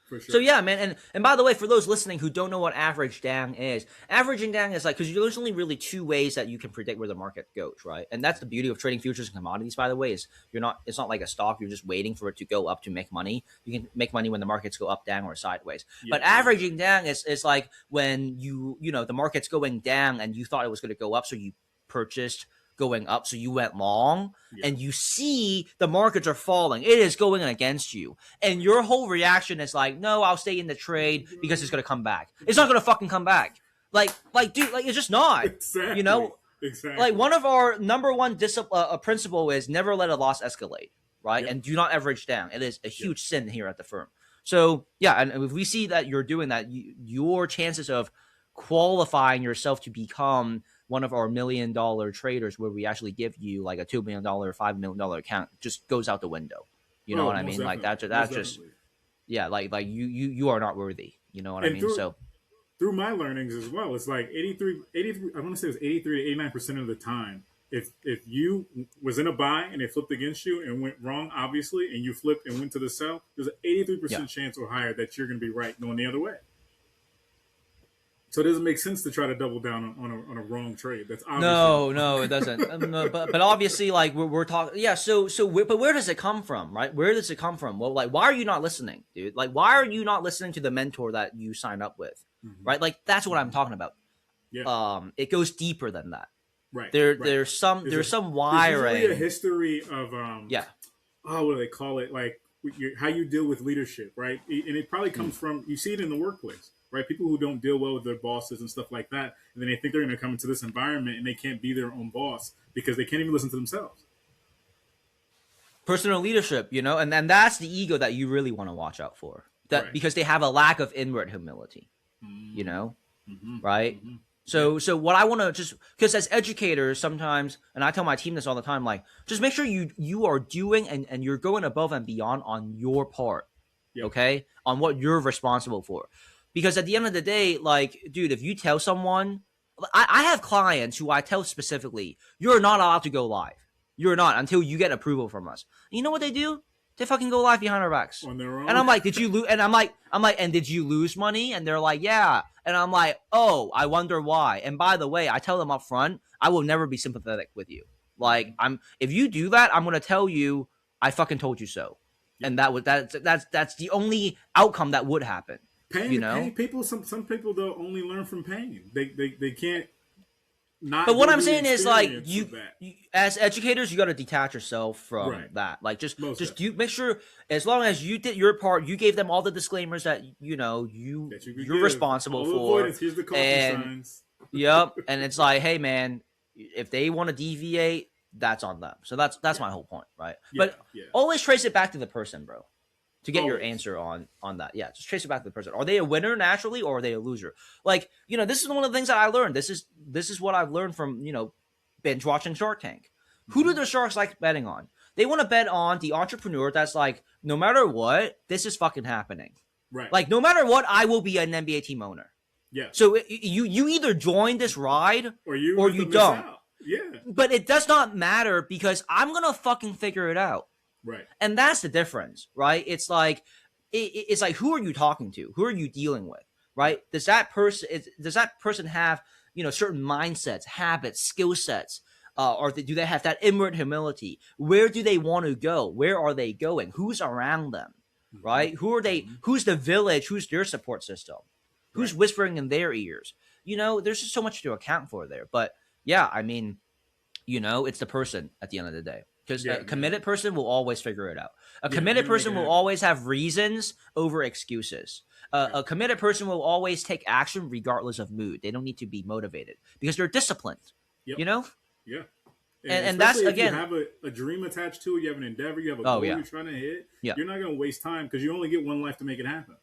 For sure. So yeah, man, and by the way, for those listening who don't know what average down is, averaging down is like because there's only really 2 ways that you can predict where the market goes, right? And that's the beauty of trading futures and commodities. By the way, is it's not like a stock. You're just waiting for it to go up to make money. You can make money when the markets go up, down, or sideways. Yeah, but averaging down is like when the market's going down and you thought it was going to go up, so you purchased going up, so you went long, and you see the markets are falling. It is going against you, and your whole reaction is like, "No, I'll stay in the trade because it's going to come back." It's not going to fucking come back. Like, dude, like it's just not. Exactly. Exactly. Like one of our number one principle is never let a loss escalate, right? And do not average down. It is a huge sin here at the firm. So yeah, and if we see that you're doing that, your chances of qualifying yourself to become one of our $1 million traders where we actually give you like a $2 million, $5 million account just goes out the window. You know what I mean? Like that's just, like you are not worthy. You know what I mean? So through my learnings as well, it's like 83, I want to say it was 83 to 89% of the time, if you was in a buy and they flipped against you and went wrong, obviously, and you flipped and went to the sell, there's an 83% chance or higher that you're going to be right going the other way. So it doesn't make sense to try to double down on a wrong trade. That's obviously no, it doesn't. No, but obviously, like we're talking, yeah. But where does it come from, right? Where does it come from? Well, like, why are you not listening, dude? Like, why are you not listening to the mentor that you signed up with, right? Like, that's what I'm talking about. Yeah. It goes deeper than that. Right. There's some wiring. There's usually a history of what do they call it? Like how you deal with leadership, right? And it probably comes from, you see it in the workplace, right? People who don't deal well with their bosses and stuff like that, and then they think they're going to come into this environment and they can't be their own boss because they can't even listen to themselves. Personal leadership, you know, and that's the ego that you really want to watch out for. That because they have a lack of inward humility, you know, right? So what I want to just, because as educators sometimes, and I tell my team this all the time, like, just make sure you are doing and you're going above and beyond on your part, okay? On what you're responsible for. Because at the end of the day, like, dude, if you tell someone, I have clients who I tell specifically, you're not allowed to go live. You're not until you get approval from us. And you know what they do? They fucking go live behind our backs. On their own. And I'm like, did you lose? And I'm like, and did you lose money? And they're like, yeah. And I'm like, oh, I wonder why. And by the way, I tell them up front, I will never be sympathetic with you. Like, if you do that, I'm gonna tell you, I fucking told you so. And that's the only outcome that would happen. Pain, you know, pain, people. Some people though only learn from pain. They can't. But what I'm saying is, like, you as educators, you got to detach yourself from that. Like, just you make sure, as long as you did your part, you gave them all the disclaimers that you're responsible for. Here's the caution signs. Yep, and it's like, hey, man, if they want to deviate, that's on them. So that's my whole point, right? But always trace it back to the person, bro, to get your answer on that. Yeah, just trace it back to the person. Are they a winner naturally, or are they a loser? Like, you know, this is one of the things that I learned. This is what I've learned from, you know, binge watching Shark Tank. Who do the sharks like betting on? They want to bet on the entrepreneur that's like, no matter what, this is fucking happening. Right. Like, no matter what, I will be an NBA team owner. Yeah. So you either join this ride or you don't. Out. Yeah. But it does not matter because I'm gonna fucking figure it out. Right. And that's the difference, right? It's like it's like, who are you talking to? Who are you dealing with? Right? Does that person have, you know, certain mindsets, habits, skill sets? Or do they have that inward humility? Where do they want to go? Where are they going? Who's around them? Right? Who are they? Who's the village? Who's their support system? Who's whispering in their ears? You know, there's just so much to account for there. But yeah, I mean, you know, it's the person at the end of the day. Because a committed person will always figure it out. A committed person will always have reasons over excuses. A committed person will always take action regardless of mood. They don't need to be motivated because they're disciplined. You know? Yeah. And that's, again, you have a dream attached to it, you have an endeavor, you have a goal you're trying to hit, you're not going to waste time because you only get one life to make it happen.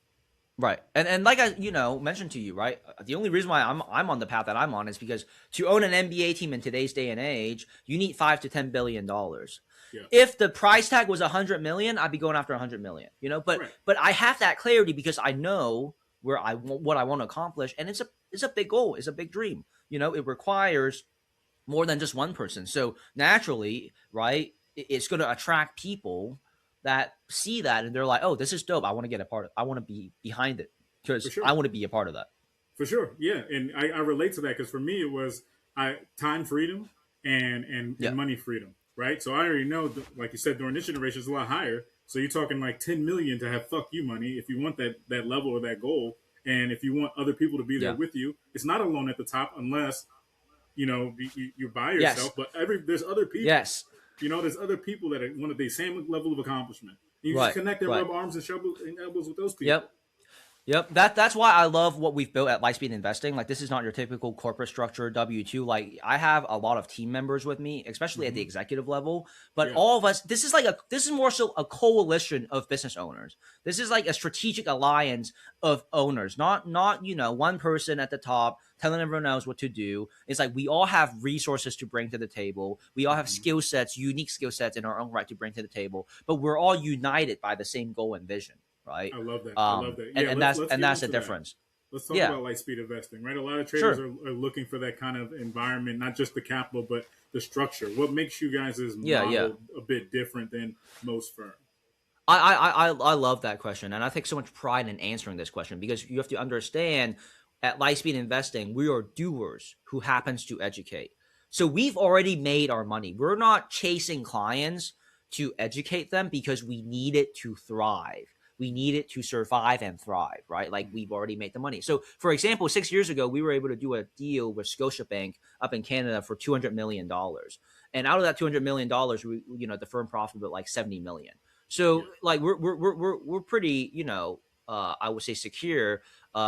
Right. And like I, you know, mentioned to you, right, the only reason why I'm on the path that I'm on is because to own an NBA team in today's day and age, you need $5 to $10 billion. Yeah. If the price tag was $100 million, I'd be going after $100 million, you know, but I have that clarity because I know what I want to accomplish. And it's a big goal. It's a big dream. You know, it requires more than just one person. So naturally, right, it's going to attract people that see that and they're like, oh, this is dope. I want to get a part of it. I want to be behind it because I want to be a part of that. For sure. Yeah. And I relate to that because for me, it was time freedom and money freedom. Right. So I already know, like you said, during this generation, it's a lot higher. So you're talking like 10 million to have fuck you money if you want that level or that goal. And if you want other people to be there with you, it's not alone at the top unless, you know, you're by yourself. But there's other people. Yes. You know, there's other people that want the same level of accomplishment. You just connect and rub arms and elbows with those people. Yep. That's why I love what we've built at Lightspeed Investing. Like, this is not your typical corporate structure W-2. Like, I have a lot of team members with me, especially at the executive level. But all of us, this is more so a coalition of business owners. This is like a strategic alliance of owners, not you know, one person at the top telling everyone else what to do. It's like we all have resources to bring to the table. We all have skill sets, unique skill sets in our own right to bring to the table. But we're all united by the same goal and vision. Right. I love that. Yeah, and that's the difference. Let's talk Yeah, about light speed investing, right? A lot of traders sure. are looking for that kind of environment, not just the capital, but the structure. What makes you guys' Yeah, yeah. model a bit different than most firms? I love that question, and I take so much pride in answering this question because you have to understand at Lightspeed Investing, we are doers who happens to educate. So we've already made our money. We're not chasing clients to educate them because we need it to thrive. We need it to survive and thrive, right? Like we've already made the money. So, for example, 6 years ago, we were able to do a deal with Scotiabank up in Canada for $200 million, and out of that $200 million, the firm profited like 70 million. Yeah. So like we're pretty, I would say secure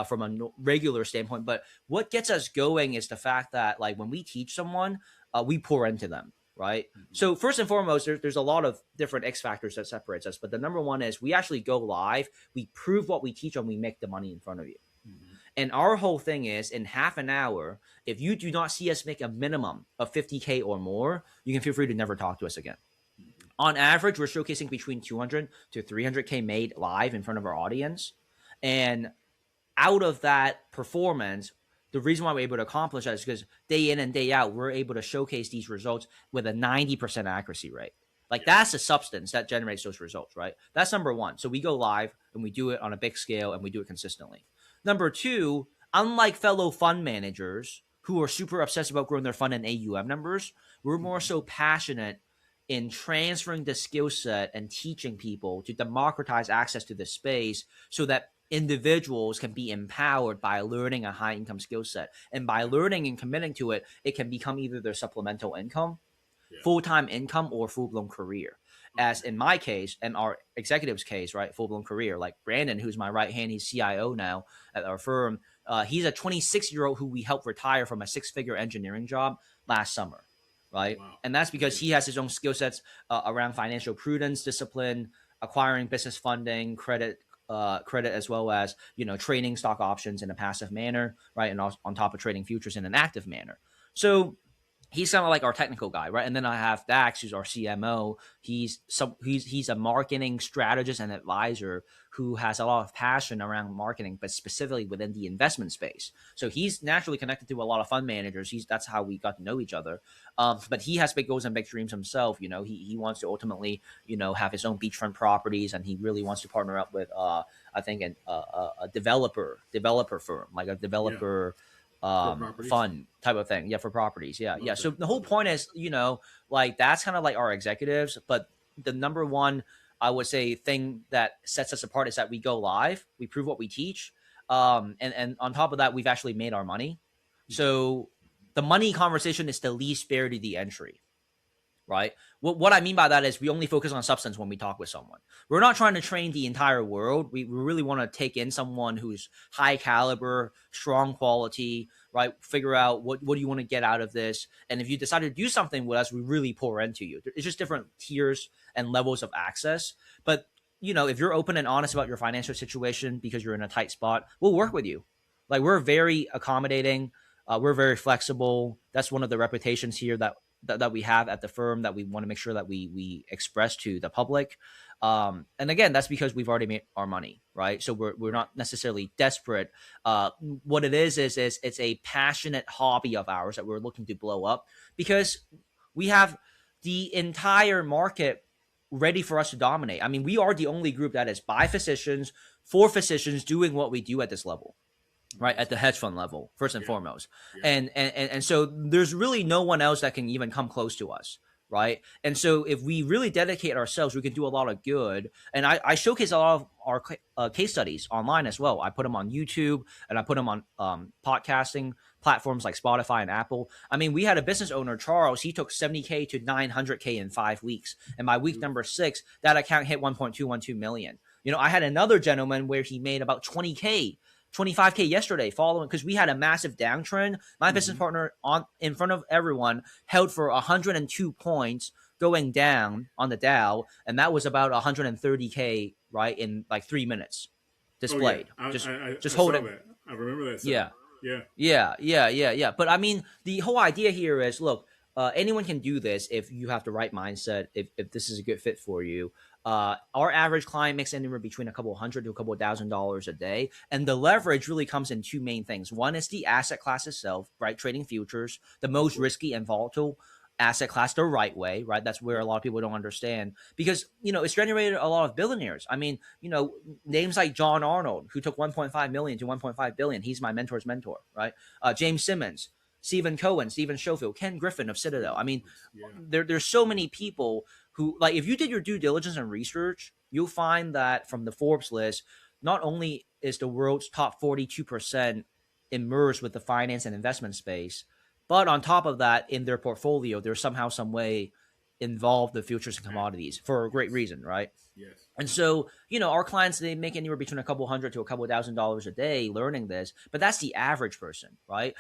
from a regular standpoint. But what gets us going is the fact that like when we teach someone, we pour into them, right? So first and foremost, there's a lot of different X factors that separates us. But the number one is we actually go live, we prove what we teach, and we make the money in front of you. And our whole thing is in half an hour, if you do not see us make a minimum of 50K or more, you can feel free to never talk to us again. On average, we're showcasing between 200 to 300K made live in front of our audience. And out of that performance, the reason why we're able to accomplish that is because day in and day out, we're able to showcase these results with a 90% accuracy rate. Like that's the substance that generates those results, right? That's number one. So we go live and we do it on a big scale and we do it consistently. Number two, unlike fellow fund managers who are super obsessed about growing their fund and AUM numbers, we're more so passionate in transferring the skill set and teaching people to democratize access to this space so that individuals can be empowered by learning a high income skill set. And by learning and committing to it, it can become either their supplemental income, full-time income, or full-blown career. As in my case and our executive's case, right, full-blown career. Like Brandon, who's my right hand, he's CIO now at our firm. He's a 26-year-old who we helped retire from a six-figure engineering job last summer. Right. Wow. And that's because he has his own skill sets around financial prudence, discipline, acquiring business funding, credit, as well as, trading stock options in a passive manner. Right. And on top of trading futures in an active manner. So he's kind of like our technical guy, right? And then I have Dax, who's our CMO. He's a marketing strategist and advisor who has a lot of passion around marketing, but specifically within the investment space. So he's naturally connected to a lot of fund managers. That's how we got to know each other. But he has big goals and big dreams himself. He wants to ultimately, have his own beachfront properties, and he really wants to partner up with, I think, a developer firm, like a developer. Fun type of thing, for properties. Yeah. So the whole point is, like that's kind of like our executives, but the number one, I would say, thing that sets us apart is that we go live, we prove what we teach, and on top of that, we've actually made our money. So the money conversation is the least barrier to the entry. Right. What I mean by that is we only focus on substance when we talk with someone. We're not trying to train the entire world. We really want to take in someone who's high caliber, strong quality, right? Figure out what do you want to get out of this. And if you decide to do something with us, we really pour into you. It's just different tiers and levels of access. But, if you're open and honest about your financial situation because you're in a tight spot, we'll work with you. Like we're very accommodating. We're very flexible. That's one of the reputations here that we have at the firm that we want to make sure that we express to the public. And again, that's because we've already made our money, right? So we're not necessarily desperate. What it is it's a passionate hobby of ours that we're looking to blow up because we have the entire market ready for us to dominate. I mean, we are the only group that is by physicians, for physicians, doing what we do at this level. Right, at the hedge fund level, first and foremost. And so there's really no one else that can even come close to us. Right. And so if we really dedicate ourselves, we can do a lot of good. And I showcase a lot of our case studies online as well. I put them on YouTube and I put them on podcasting platforms like Spotify and Apple. I mean, we had a business owner, Charles, he took 70K to 900K in 5 weeks. And by week number 6, that account hit 1.212 million. I had another gentleman where he made about 25K yesterday following, because we had a massive downtrend. My business partner in front of everyone held for 102 points going down on the Dow, and that was about 130K right in like 3 minutes displayed. I just hold it. That. I remember that. Yeah. But I mean, the whole idea here is, look, anyone can do this if you have the right mindset, if this is a good fit for you. Our average client makes anywhere between a couple hundred to a couple $1,000 a day. And the leverage really comes in two main things. One is the asset class itself, right? Trading futures, the most risky and volatile asset class the right way, right? That's where a lot of people don't understand because, it's generated a lot of billionaires. I mean, names like John Arnold, who took 1.5 million to 1.5 billion. He's my mentor's mentor, right? James Simmons, Stephen Cohen, Stephen Schofield, Ken Griffin of Citadel. I mean, there's so many people who, like, if you did your due diligence and research, you'll find that from the Forbes list, not only is the world's top 42% immersed with the finance and investment space, but on top of that, in their portfolio, they're somehow, some way involved the futures and commodities for a great reason, right? Yes. And so, our clients, they make anywhere between a couple hundred to a couple $1,000 a day learning this, but that's the average person, right?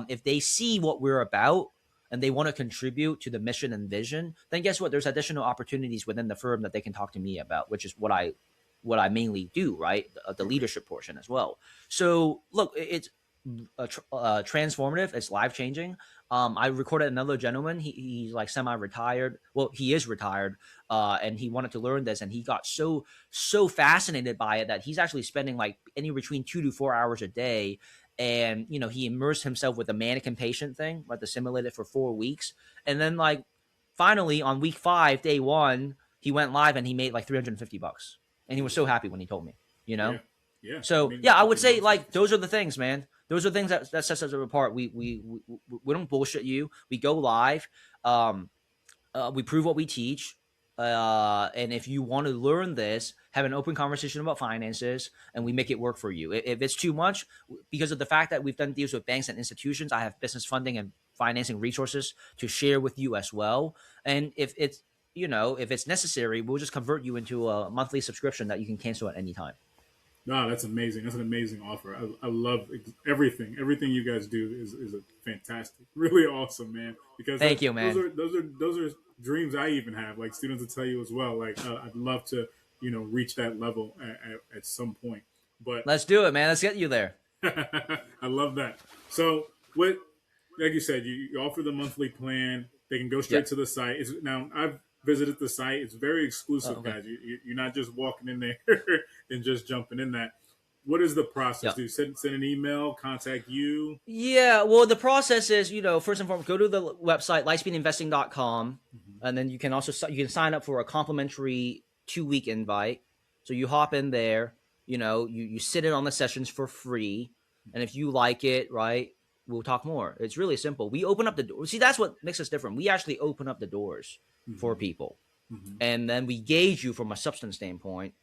If they see what we're about and they want to contribute to the mission and vision, then guess what? There's additional opportunities within the firm that they can talk to me about, which is what I mainly do, right? The leadership portion as well. So look, it's transformative. It's life changing. I recorded another gentleman. He's like semi-retired. Well, he is retired, and he wanted to learn this, and he got so fascinated by it that he's actually spending like anywhere between 2 to 4 hours a day. And he immersed himself with the mannequin patient thing, right? The simulated for 4 weeks, and then like finally on week 5, day 1, he went live and he made like $350, and he was so happy when he told me. Yeah. So I would say like those are the things, man. Those are things that sets us apart. We don't bullshit you. We go live. We prove what we teach. And if you want to learn this, have an open conversation about finances, and we make it work for you. If it's too much, because of the fact that we've done deals with banks and institutions, I have business funding and financing resources to share with you as well. And if it's necessary, we'll just convert you into a monthly subscription that you can cancel at any time. No, that's amazing. That's an amazing offer. I love everything. Everything you guys do is a fantastic, really awesome, man. Because thank you, man. Those are dreams I even have. Like students will tell you as well. Like I'd love to, reach that level at some point. But let's do it, man. Let's get you there. I love that. So what, like you said, you offer the monthly plan. They can go straight to the site. Now I've visited the site. It's very exclusive, guys. You're not just walking in there and just jumping in that. What is the process? Do you send an email, contact you? Yeah, well, the process is, first and foremost, go to the website, lightspeedinvesting.com, and then you can sign up for a complimentary 2-week invite. So you hop in there, you sit in on the sessions for free, and if you like it, right, we'll talk more. It's really simple. We open up the door. See, that's what makes us different. We actually open up the doors for people. And then we gauge you from a substance standpoint.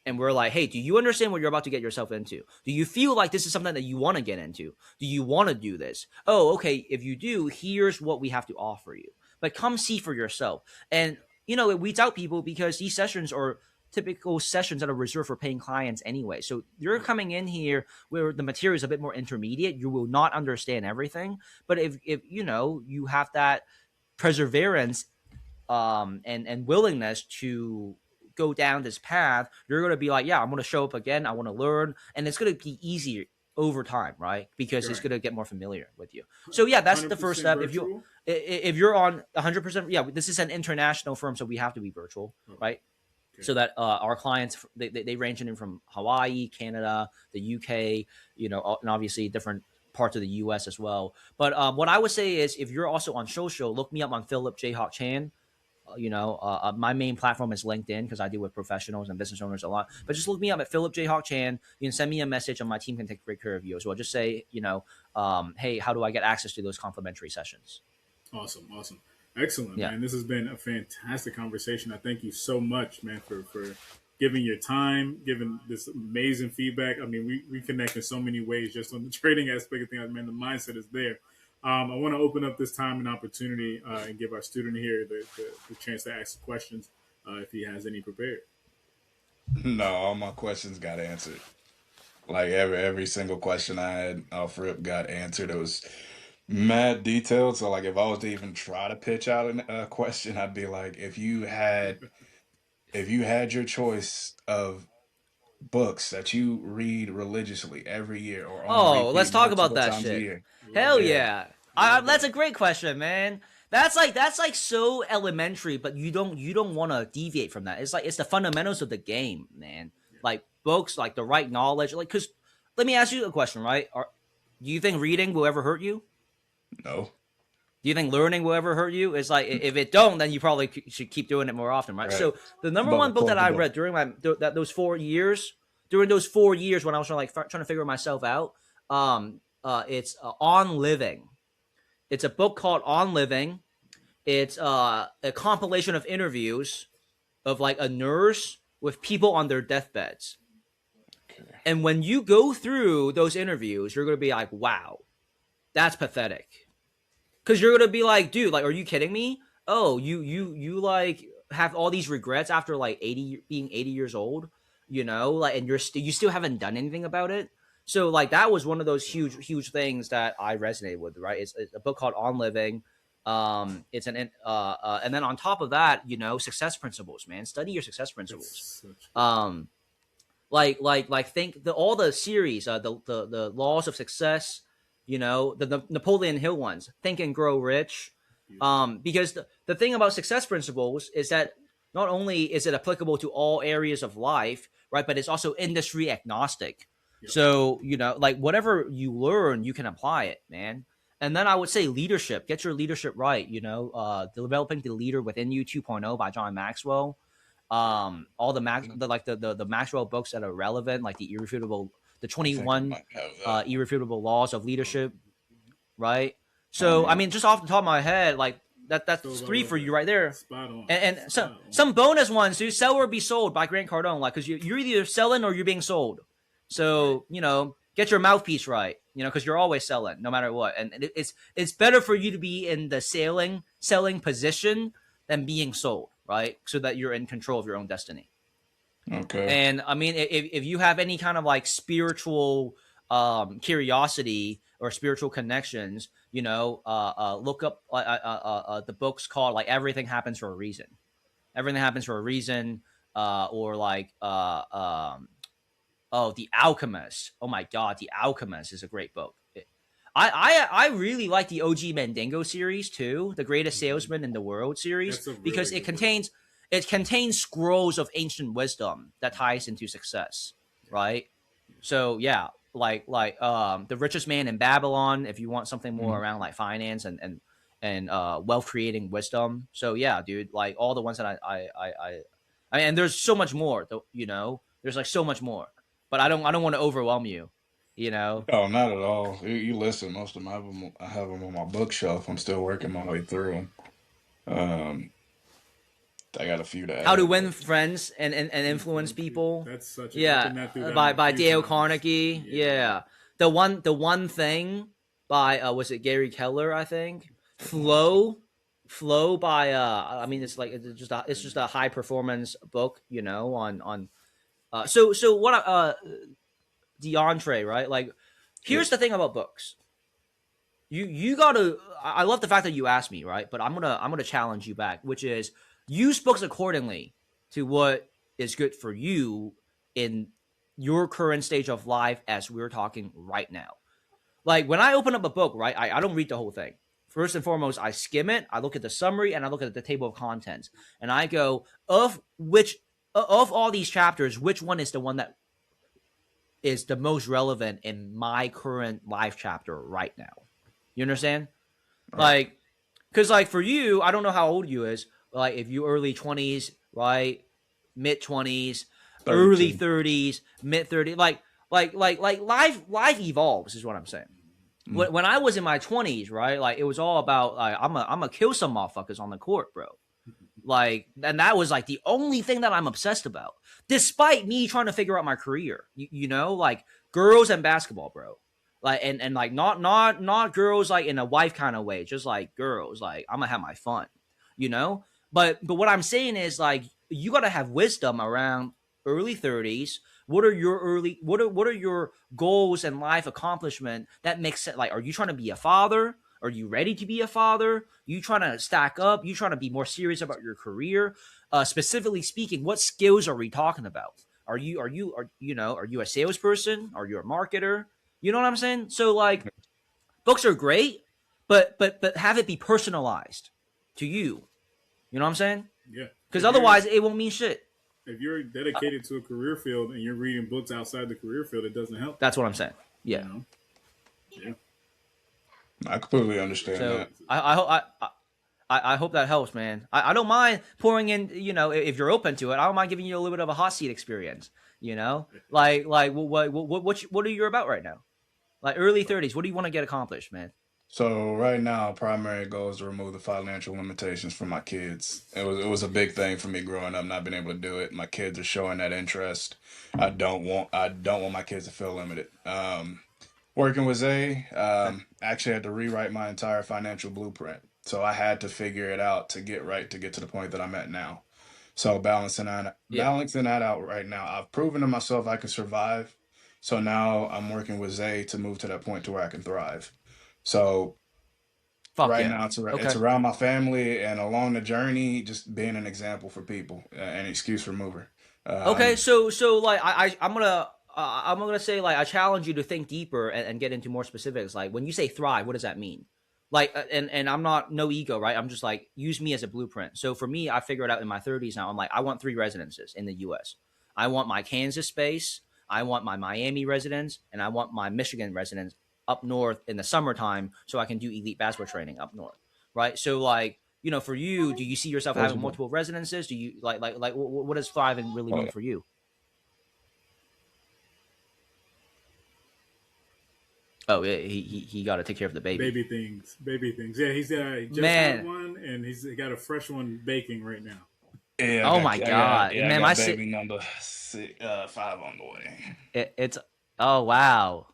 And we're like, hey, do you understand what you're about to get yourself into? Do you feel like this is something that you want to get into? Do you want to do this? Oh, okay. If you do, here's what we have to offer you. But come see for yourself. And, it weeds out people because these sessions are typical sessions that are reserved for paying clients anyway. So you're coming in here where the material is a bit more intermediate. You will not understand everything. But if you have that perseverance and willingness to go down this path, you're going to be like, yeah, I'm going to show up again. I want to learn. And it's going to be easier over time, right? Because it's going to get more familiar with you. So yeah, that's the first step. Virtual? If you're on 100%, this is an international firm, so we have to be virtual, right? Okay. So that our clients, they range in from Hawaii, Canada, the UK, and obviously different parts of the US as well. But what I would say is if you're also on social, look me up on Philip Jayhawk Chan. My main platform is LinkedIn because I deal with professionals and business owners a lot. But just look me up at Philip Jayhawk Chan. You can send me a message, and my team can take great care of you as well. Just say, hey, how do I get access to those complimentary sessions? Awesome. Excellent, man. This has been a fantastic conversation. I thank you so much, man, for giving your time, giving this amazing feedback. I mean, we connect in so many ways just on the trading aspect of things. Man, the mindset is there. I want to open up this time and opportunity and give our student here the chance to ask questions if he has any prepared. No, all my questions got answered. Like every single question I had off rip got answered. It was mad detailed. So like if I was to even try to pitch out a question, I'd be like, if you had your choice of books that you read religiously every year or let's talk about that shit. Hell yeah. That's a great question, man. That's like so elementary, but you don't want to deviate from that. It's the fundamentals of the game, man. Like books, like the right knowledge. Like, because let me ask you a question, right? Do you think reading will ever hurt you? No. Do you think learning will ever hurt you? It's like if it don't, then you probably should keep doing it more often, right? So the number one book that I read during those 4 years, when I was trying to figure myself out, it's On Living. It's a book called On Living. It's a compilation of interviews of like a nurse with people on their deathbeds. And when you go through those interviews, you're going to be like, wow, that's pathetic. Because you're going to be like, dude, like, are you kidding me? Oh, you like have all these regrets after like being 80 years old, you know, like, and you still haven't done anything about it. So like that was one of those huge things that I resonated with, right? It's a book called On Living. It's and then on top of that, you know, success principles, man. Study your success principles. Think all the series, the laws of success, you know, the Napoleon Hill ones, Think and Grow Rich. Because the thing about success principles is that not only is it applicable to all areas of life, right, but it's also industry agnostic. Yep. So, you know, like whatever you learn, you can apply it, man. And then I would say leadership. Get your leadership right, you know, Developing the Leader Within You 2.0 by John Maxwell. All the Maxwell books that are relevant, like the 21 irrefutable laws of leadership, right? So I mean, just off the top of my head, like that's three for you right there. Spot on. And some bonus ones, dude. Sell or Be Sold by Grant Cardone, like because you're either selling or you're being sold. So you know, get your mouthpiece right, you know, because you're always selling no matter what. And it's better for you to be in the selling position than being sold, right? So that you're in control of your own destiny. Okay. And I mean, if you have any kind of like spiritual curiosity or spiritual connections, you know, look up the books called like Everything Happens for a Reason. Everything Happens for a Reason, or like The Alchemist. Oh my God, The Alchemist is a great book. I really like the OG Mandingo series too, the Greatest Salesman in the World series, because it contains scrolls of ancient wisdom that ties into success, right? So yeah, like The Richest Man in Babylon, if you want something more around like finance and wealth creating wisdom. So yeah, dude, like all the ones that I and there's so much more, you know, there's like so much more, but I don't want to overwhelm you. You know? No, not at all. You listen. Most of them, I have them on my bookshelf. I'm still working my way through them. I got a few to add. How to Win Friends and Influence People. That's such a by Dale Carnegie. Yeah. The one thing by was it Gary Keller, I think. Flow by I mean it's just a high performance book, you know, on so what DeAndre, right? Like, here's the thing about books. You gotta. I love the fact that you asked me, right? But I'm gonna challenge you back, which is use books accordingly to what is good for you in your current stage of life, as we're talking right now. Like when I open up a book, right? I don't read the whole thing. First and foremost, I skim it. I look at the summary and I look at the table of contents, and I go of all these chapters, which one is the one that is the most relevant in my current life chapter right now. You understand? Right. Like, because like for you, I don't know how old you is, but like if you early 20s, right? Mid 20s, early 30s, mid 30s, like life evolves is what I'm saying. When I was in my 20s, right? Like it was all about like I'm gonna kill some motherfuckers on the court, bro. Like, and that was like the only thing that I'm obsessed about, despite me trying to figure out my career, you know, like girls and basketball, bro. Like, and like, not girls, like in a wife kind of way, just like girls, like I'm gonna have my fun, you know? But what I'm saying is like, you got to have wisdom around early 30s. What are your goals and life accomplishment that makes sense? Like, are you trying to be a father? Are you ready to be a father? You trying to stack up? You trying to be more serious about your career? Specifically speaking, what skills are we talking about? Are you a salesperson? Are you a marketer? You know what I'm saying? So like, books are great, but have it be personalized. to you. You know what I'm saying? Yeah. Because otherwise, it won't mean shit. If you're dedicated to a career field and you're reading books outside the career field, it doesn't help. That's what I'm saying. Yeah. You know? Yeah. I completely understand So that. I hope that helps, man. I don't mind pouring in, if you're open to it. I don't mind giving you a little bit of a hot seat experience. Like what are you about right now? Like early 30s. What do you want to get accomplished, man? So right now, primary goal is to remove the financial limitations from my kids. It was a big thing for me growing up, not being able to do it. My kids are showing that interest. I don't want my kids to feel limited. Working with Zay, actually had to rewrite my entire financial blueprint. So I had to figure it out to get to the point that I'm at now. So Yeah. balancing that out right now. I've proven to myself I can survive. So now I'm working with Zay to move to that point to where I can thrive. So Fuck right yeah. now it's Okay. around my family and along the journey, just being an example for people, an excuse remover. Okay, I'm so like I'm gonna say, like, I challenge you to think deeper and get into more specifics. Like when you say thrive, what does that mean? Like and I'm not, no ego, right? I'm just like, use me as a blueprint. So for me, I figured out in my 30s now. I'm like, I want 3 residences in the U.S. I want my Kansas space, I want my Miami residence, and I want my Michigan residence up north in the summertime, so I can do elite basketball training up north, right? So like, for you, do you see yourself having eligible. multiple residences? Do you like what does thriving really Oh, mean for you? Oh yeah, he got to take care of the baby. Baby things. Yeah, he's just had Man, one, and he's got a fresh one baking right now. yeah, oh my god, I man, got baby number 5 on the way. it's oh wow.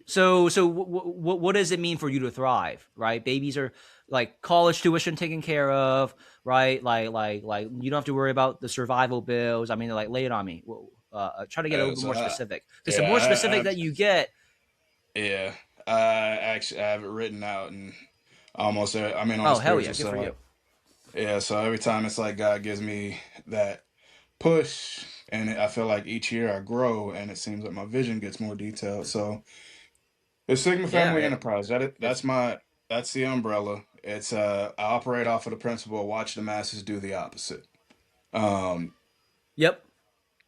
So what does it mean for you to thrive, right? Babies are like college tuition taken care of, right? Like you don't have to worry about the survival bills. I mean, like, lay it on me. Try to get a little bit So more specific, because the more yeah, specific that you get, yeah, I have it written out and almost I mean on the oh hell yeah, spiritual good for side. you. Yeah, so every time it's like God gives me that push, and I feel like each year I grow, and it seems like my vision gets more detailed. So it's Sigma Yeah, Family Enterprise. it's That's the umbrella. It's I operate off of the principle of watch the masses do the opposite. Um, yep,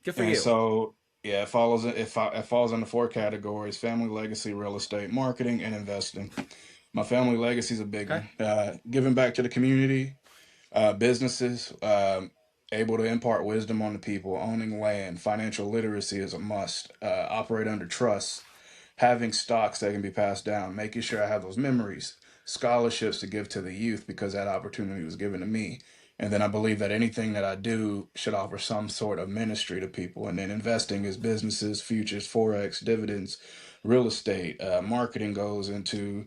good for and you. so yeah, it falls into 4 categories: family legacy, real estate, marketing, and investing. My family legacy is a big Okay. one. Giving back to the community, businesses, able to impart wisdom on the people, owning land, financial literacy is a must, operate under trust, having stocks that can be passed down, making sure I have those memories, scholarships to give to the youth because that opportunity was given to me. And then I believe that anything that I do should offer some sort of ministry to people. And then investing is businesses, futures, forex, dividends, real estate. Marketing goes into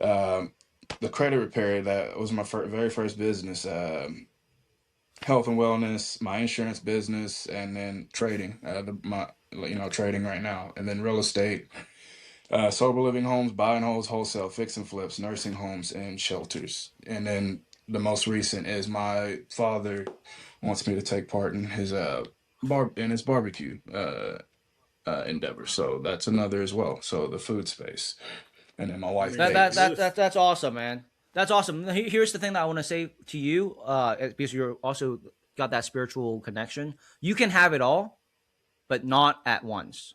um, the credit repair. That was my very first business. Health and wellness, my insurance business, and then trading. My trading right now, and then real estate, sober living homes, buying homes, wholesale, fix and flips, nursing homes, and shelters. And then the most recent is my father wants me to take part in his barbecue endeavor. So that's another as well. So the food space, and then my I wife mean, That that's a that bakes. that, list. that that's awesome, man. That's awesome. Here's the thing that I want to say to you, because you're also got that spiritual connection. You can have it all, but not at once.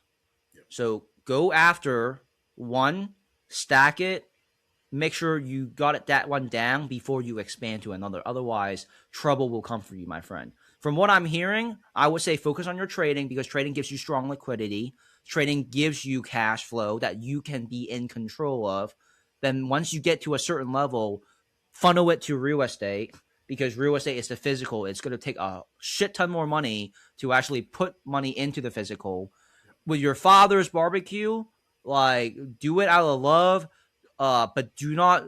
Yep. So go after one, stack it, make sure you got that one down before you expand to another. Otherwise, trouble will come for you, my friend. From what I'm hearing, I would say focus on your trading, because trading gives you strong liquidity. Trading gives you cash flow that you can be in control of. Then once you get to a certain level, funnel it to real estate, because real estate is the physical. It's going to take a shit ton more money to actually put money into the physical. With your father's barbecue, like, do it out of love, but do not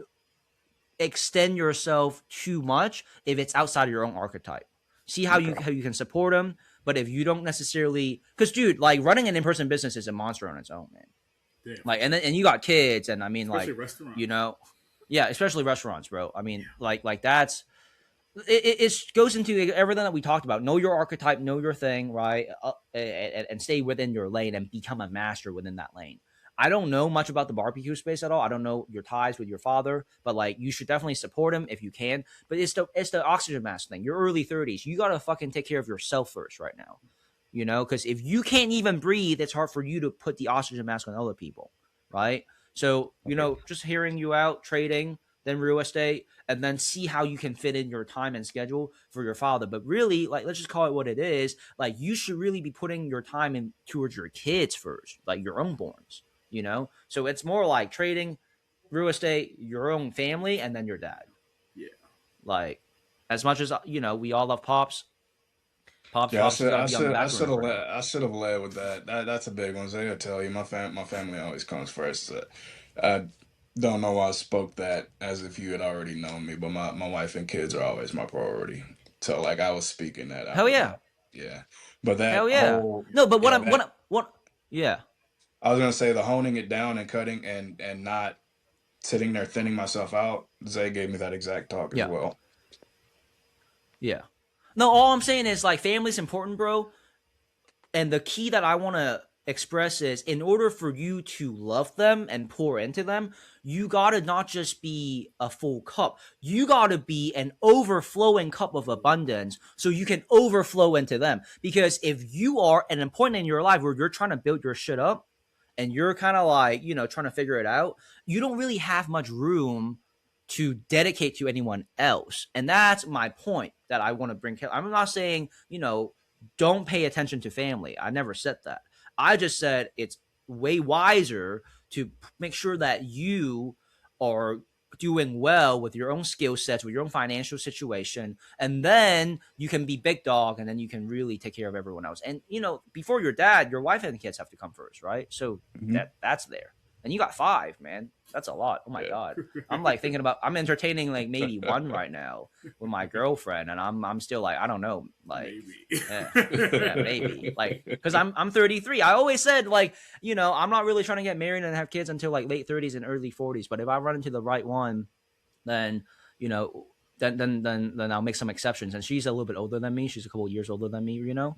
extend yourself too much if it's outside of your own archetype. See how Okay. you can support them, but if you don't necessarily, because dude, like, running an in-person business is a monster on its own, man. Yeah, Like, for sure. and you got kids, and I mean, Especially like, restaurants. you know, yeah, especially restaurants, bro. I mean, Yeah. like that's it goes into everything that we talked about. Know your archetype, know your thing, right? And stay within your lane and become a master within that lane. I don't know much about the barbecue space at all. I don't know your ties with your father, but like you should definitely support him if you can. But it's the oxygen mask thing. Your early 30s, you gotta fucking take care of yourself first right now. You know, because if you can't even breathe, it's hard for you to put the oxygen mask on other people, right? So, you know, just hearing you out, trading, then real estate, and then see how you can fit in your time and schedule for your father. But really, like, let's just call it what it is. Like, you should really be putting your time in towards your kids first, like your unborns, you know? So it's more like trading, real estate, your own family, and then your dad. Yeah. Like, as much as, you know, we all love Pops. Pops, Yeah, Pops has got to be on the back burner for now. I should have led with that. That's a big one. They'll tell you, my family always comes first. I don't know why I spoke that as if you had already known me, but my wife and kids are always my priority. So like I was speaking that out. Hell yeah. Yeah. But that Hell yeah. whole No, but yeah, yeah. I was gonna say the honing it down and cutting and not sitting there thinning myself out. Zay gave me that exact talk as Yeah. well. Yeah. No, all I'm saying is like family's important, bro. And the key that I want to express is in order for you to love them and pour into them, you got to not just be a full cup. You got to be an overflowing cup of abundance so you can overflow into them. Because if you are at a point in your life where you're trying to build your shit up and you're kind of like, you know, trying to figure it out, you don't really have much room to dedicate to anyone else. And that's my point that I want to bring. I'm not saying, you know, don't pay attention to family. I never said that. I just said it's way wiser to make sure that you are doing well with your own skill sets, with your own financial situation, and then you can be big dog, and then you can really take care of everyone else. And you know, before your dad, your wife and the kids have to come first, right? So that's there. And you got 5, man. That's a lot. Oh my God. I'm like thinking about, I'm entertaining like maybe 1 right now with my girlfriend. And I'm still like, I don't know. Like, maybe. Like, cause I'm 33. I always said like, you know, I'm not really trying to get married and have kids until like late 30s and early 40s. But if I run into the right one, then, you know, then I'll make some exceptions. And she's a little bit older than me. She's a couple of years older than me, you know?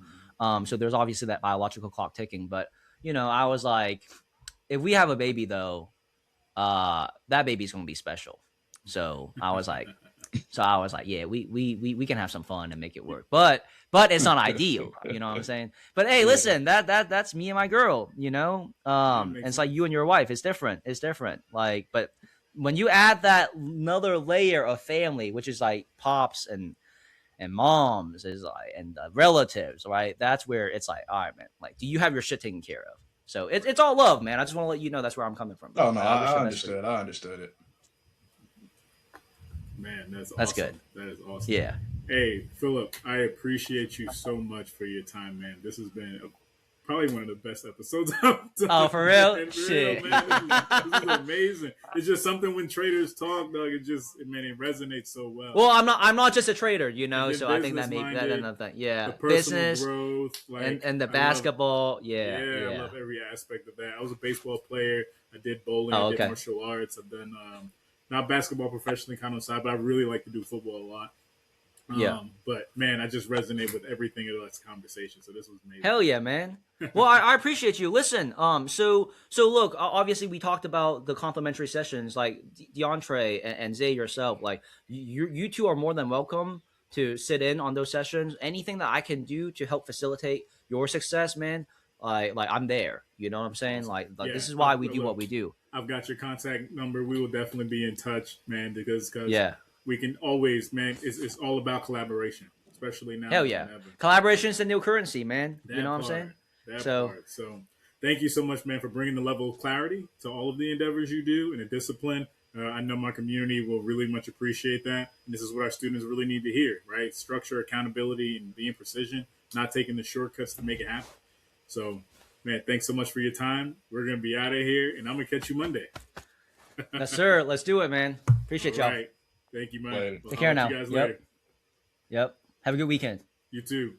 So there's obviously that biological clock ticking, but you know, I was like, if we have a baby though, that baby's gonna be special. So I was like, yeah, we can have some fun and make it work. But it's not ideal, you know what I'm saying? But hey, listen, that's me and my girl, you know? And it's like you and your wife, it's different. It's different. Like, but when you add that another layer of family, which is like pops and moms is like and relatives, right? That's where it's like, all right, man, like, do you have your shit taken care of? So it's all love, man. I just want to let you know that's where I'm coming from. Oh no, I understood. I understood it. Man, that's awesome. Good. That is awesome. Yeah. Hey, Philip, I appreciate you so much for your time, man. This has been probably one of the best episodes I've done. Oh, for real? Shit. Man. This is amazing. It's just something when traders talk, dog. It resonates so well. Well, I'm not just a trader, you know. So I think that made that another thing. Yeah, the personal business growth, like, and the basketball. Yeah, I love every aspect of that. I was a baseball player. I did bowling. I did martial arts. I've done not basketball professionally, kind of on the side, but I really like to do football a lot. But man, I just resonate with everything in this conversation. So this was amazing. Hell yeah, man. Well, I appreciate you. Listen, so look, obviously we talked about the complimentary sessions, like DeAndre and Zay yourself. Like you two are more than welcome to sit in on those sessions. Anything that I can do to help facilitate your success, man. Like I'm there. You know what I'm saying? Like this is why we do what we do. I've got your contact number. We will definitely be in touch, man. Because we can always, man. It's all about collaboration, especially now. Hell yeah, collaboration is the new currency, man. You know what I'm saying? So thank you so much, man, for bringing the level of clarity to all of the endeavors you do and the discipline. I know my community will really much appreciate that. And this is what our students really need to hear, right? Structure, accountability, and being precision, not taking the shortcuts to make it happen. So, man, thanks so much for your time. We're going to be out of here, and I'm going to catch you Monday. Yes, sir. Let's do it, man. Appreciate y'all. Right. Thank you, man. Take care now. You guys later. Yep. Have a good weekend. You too.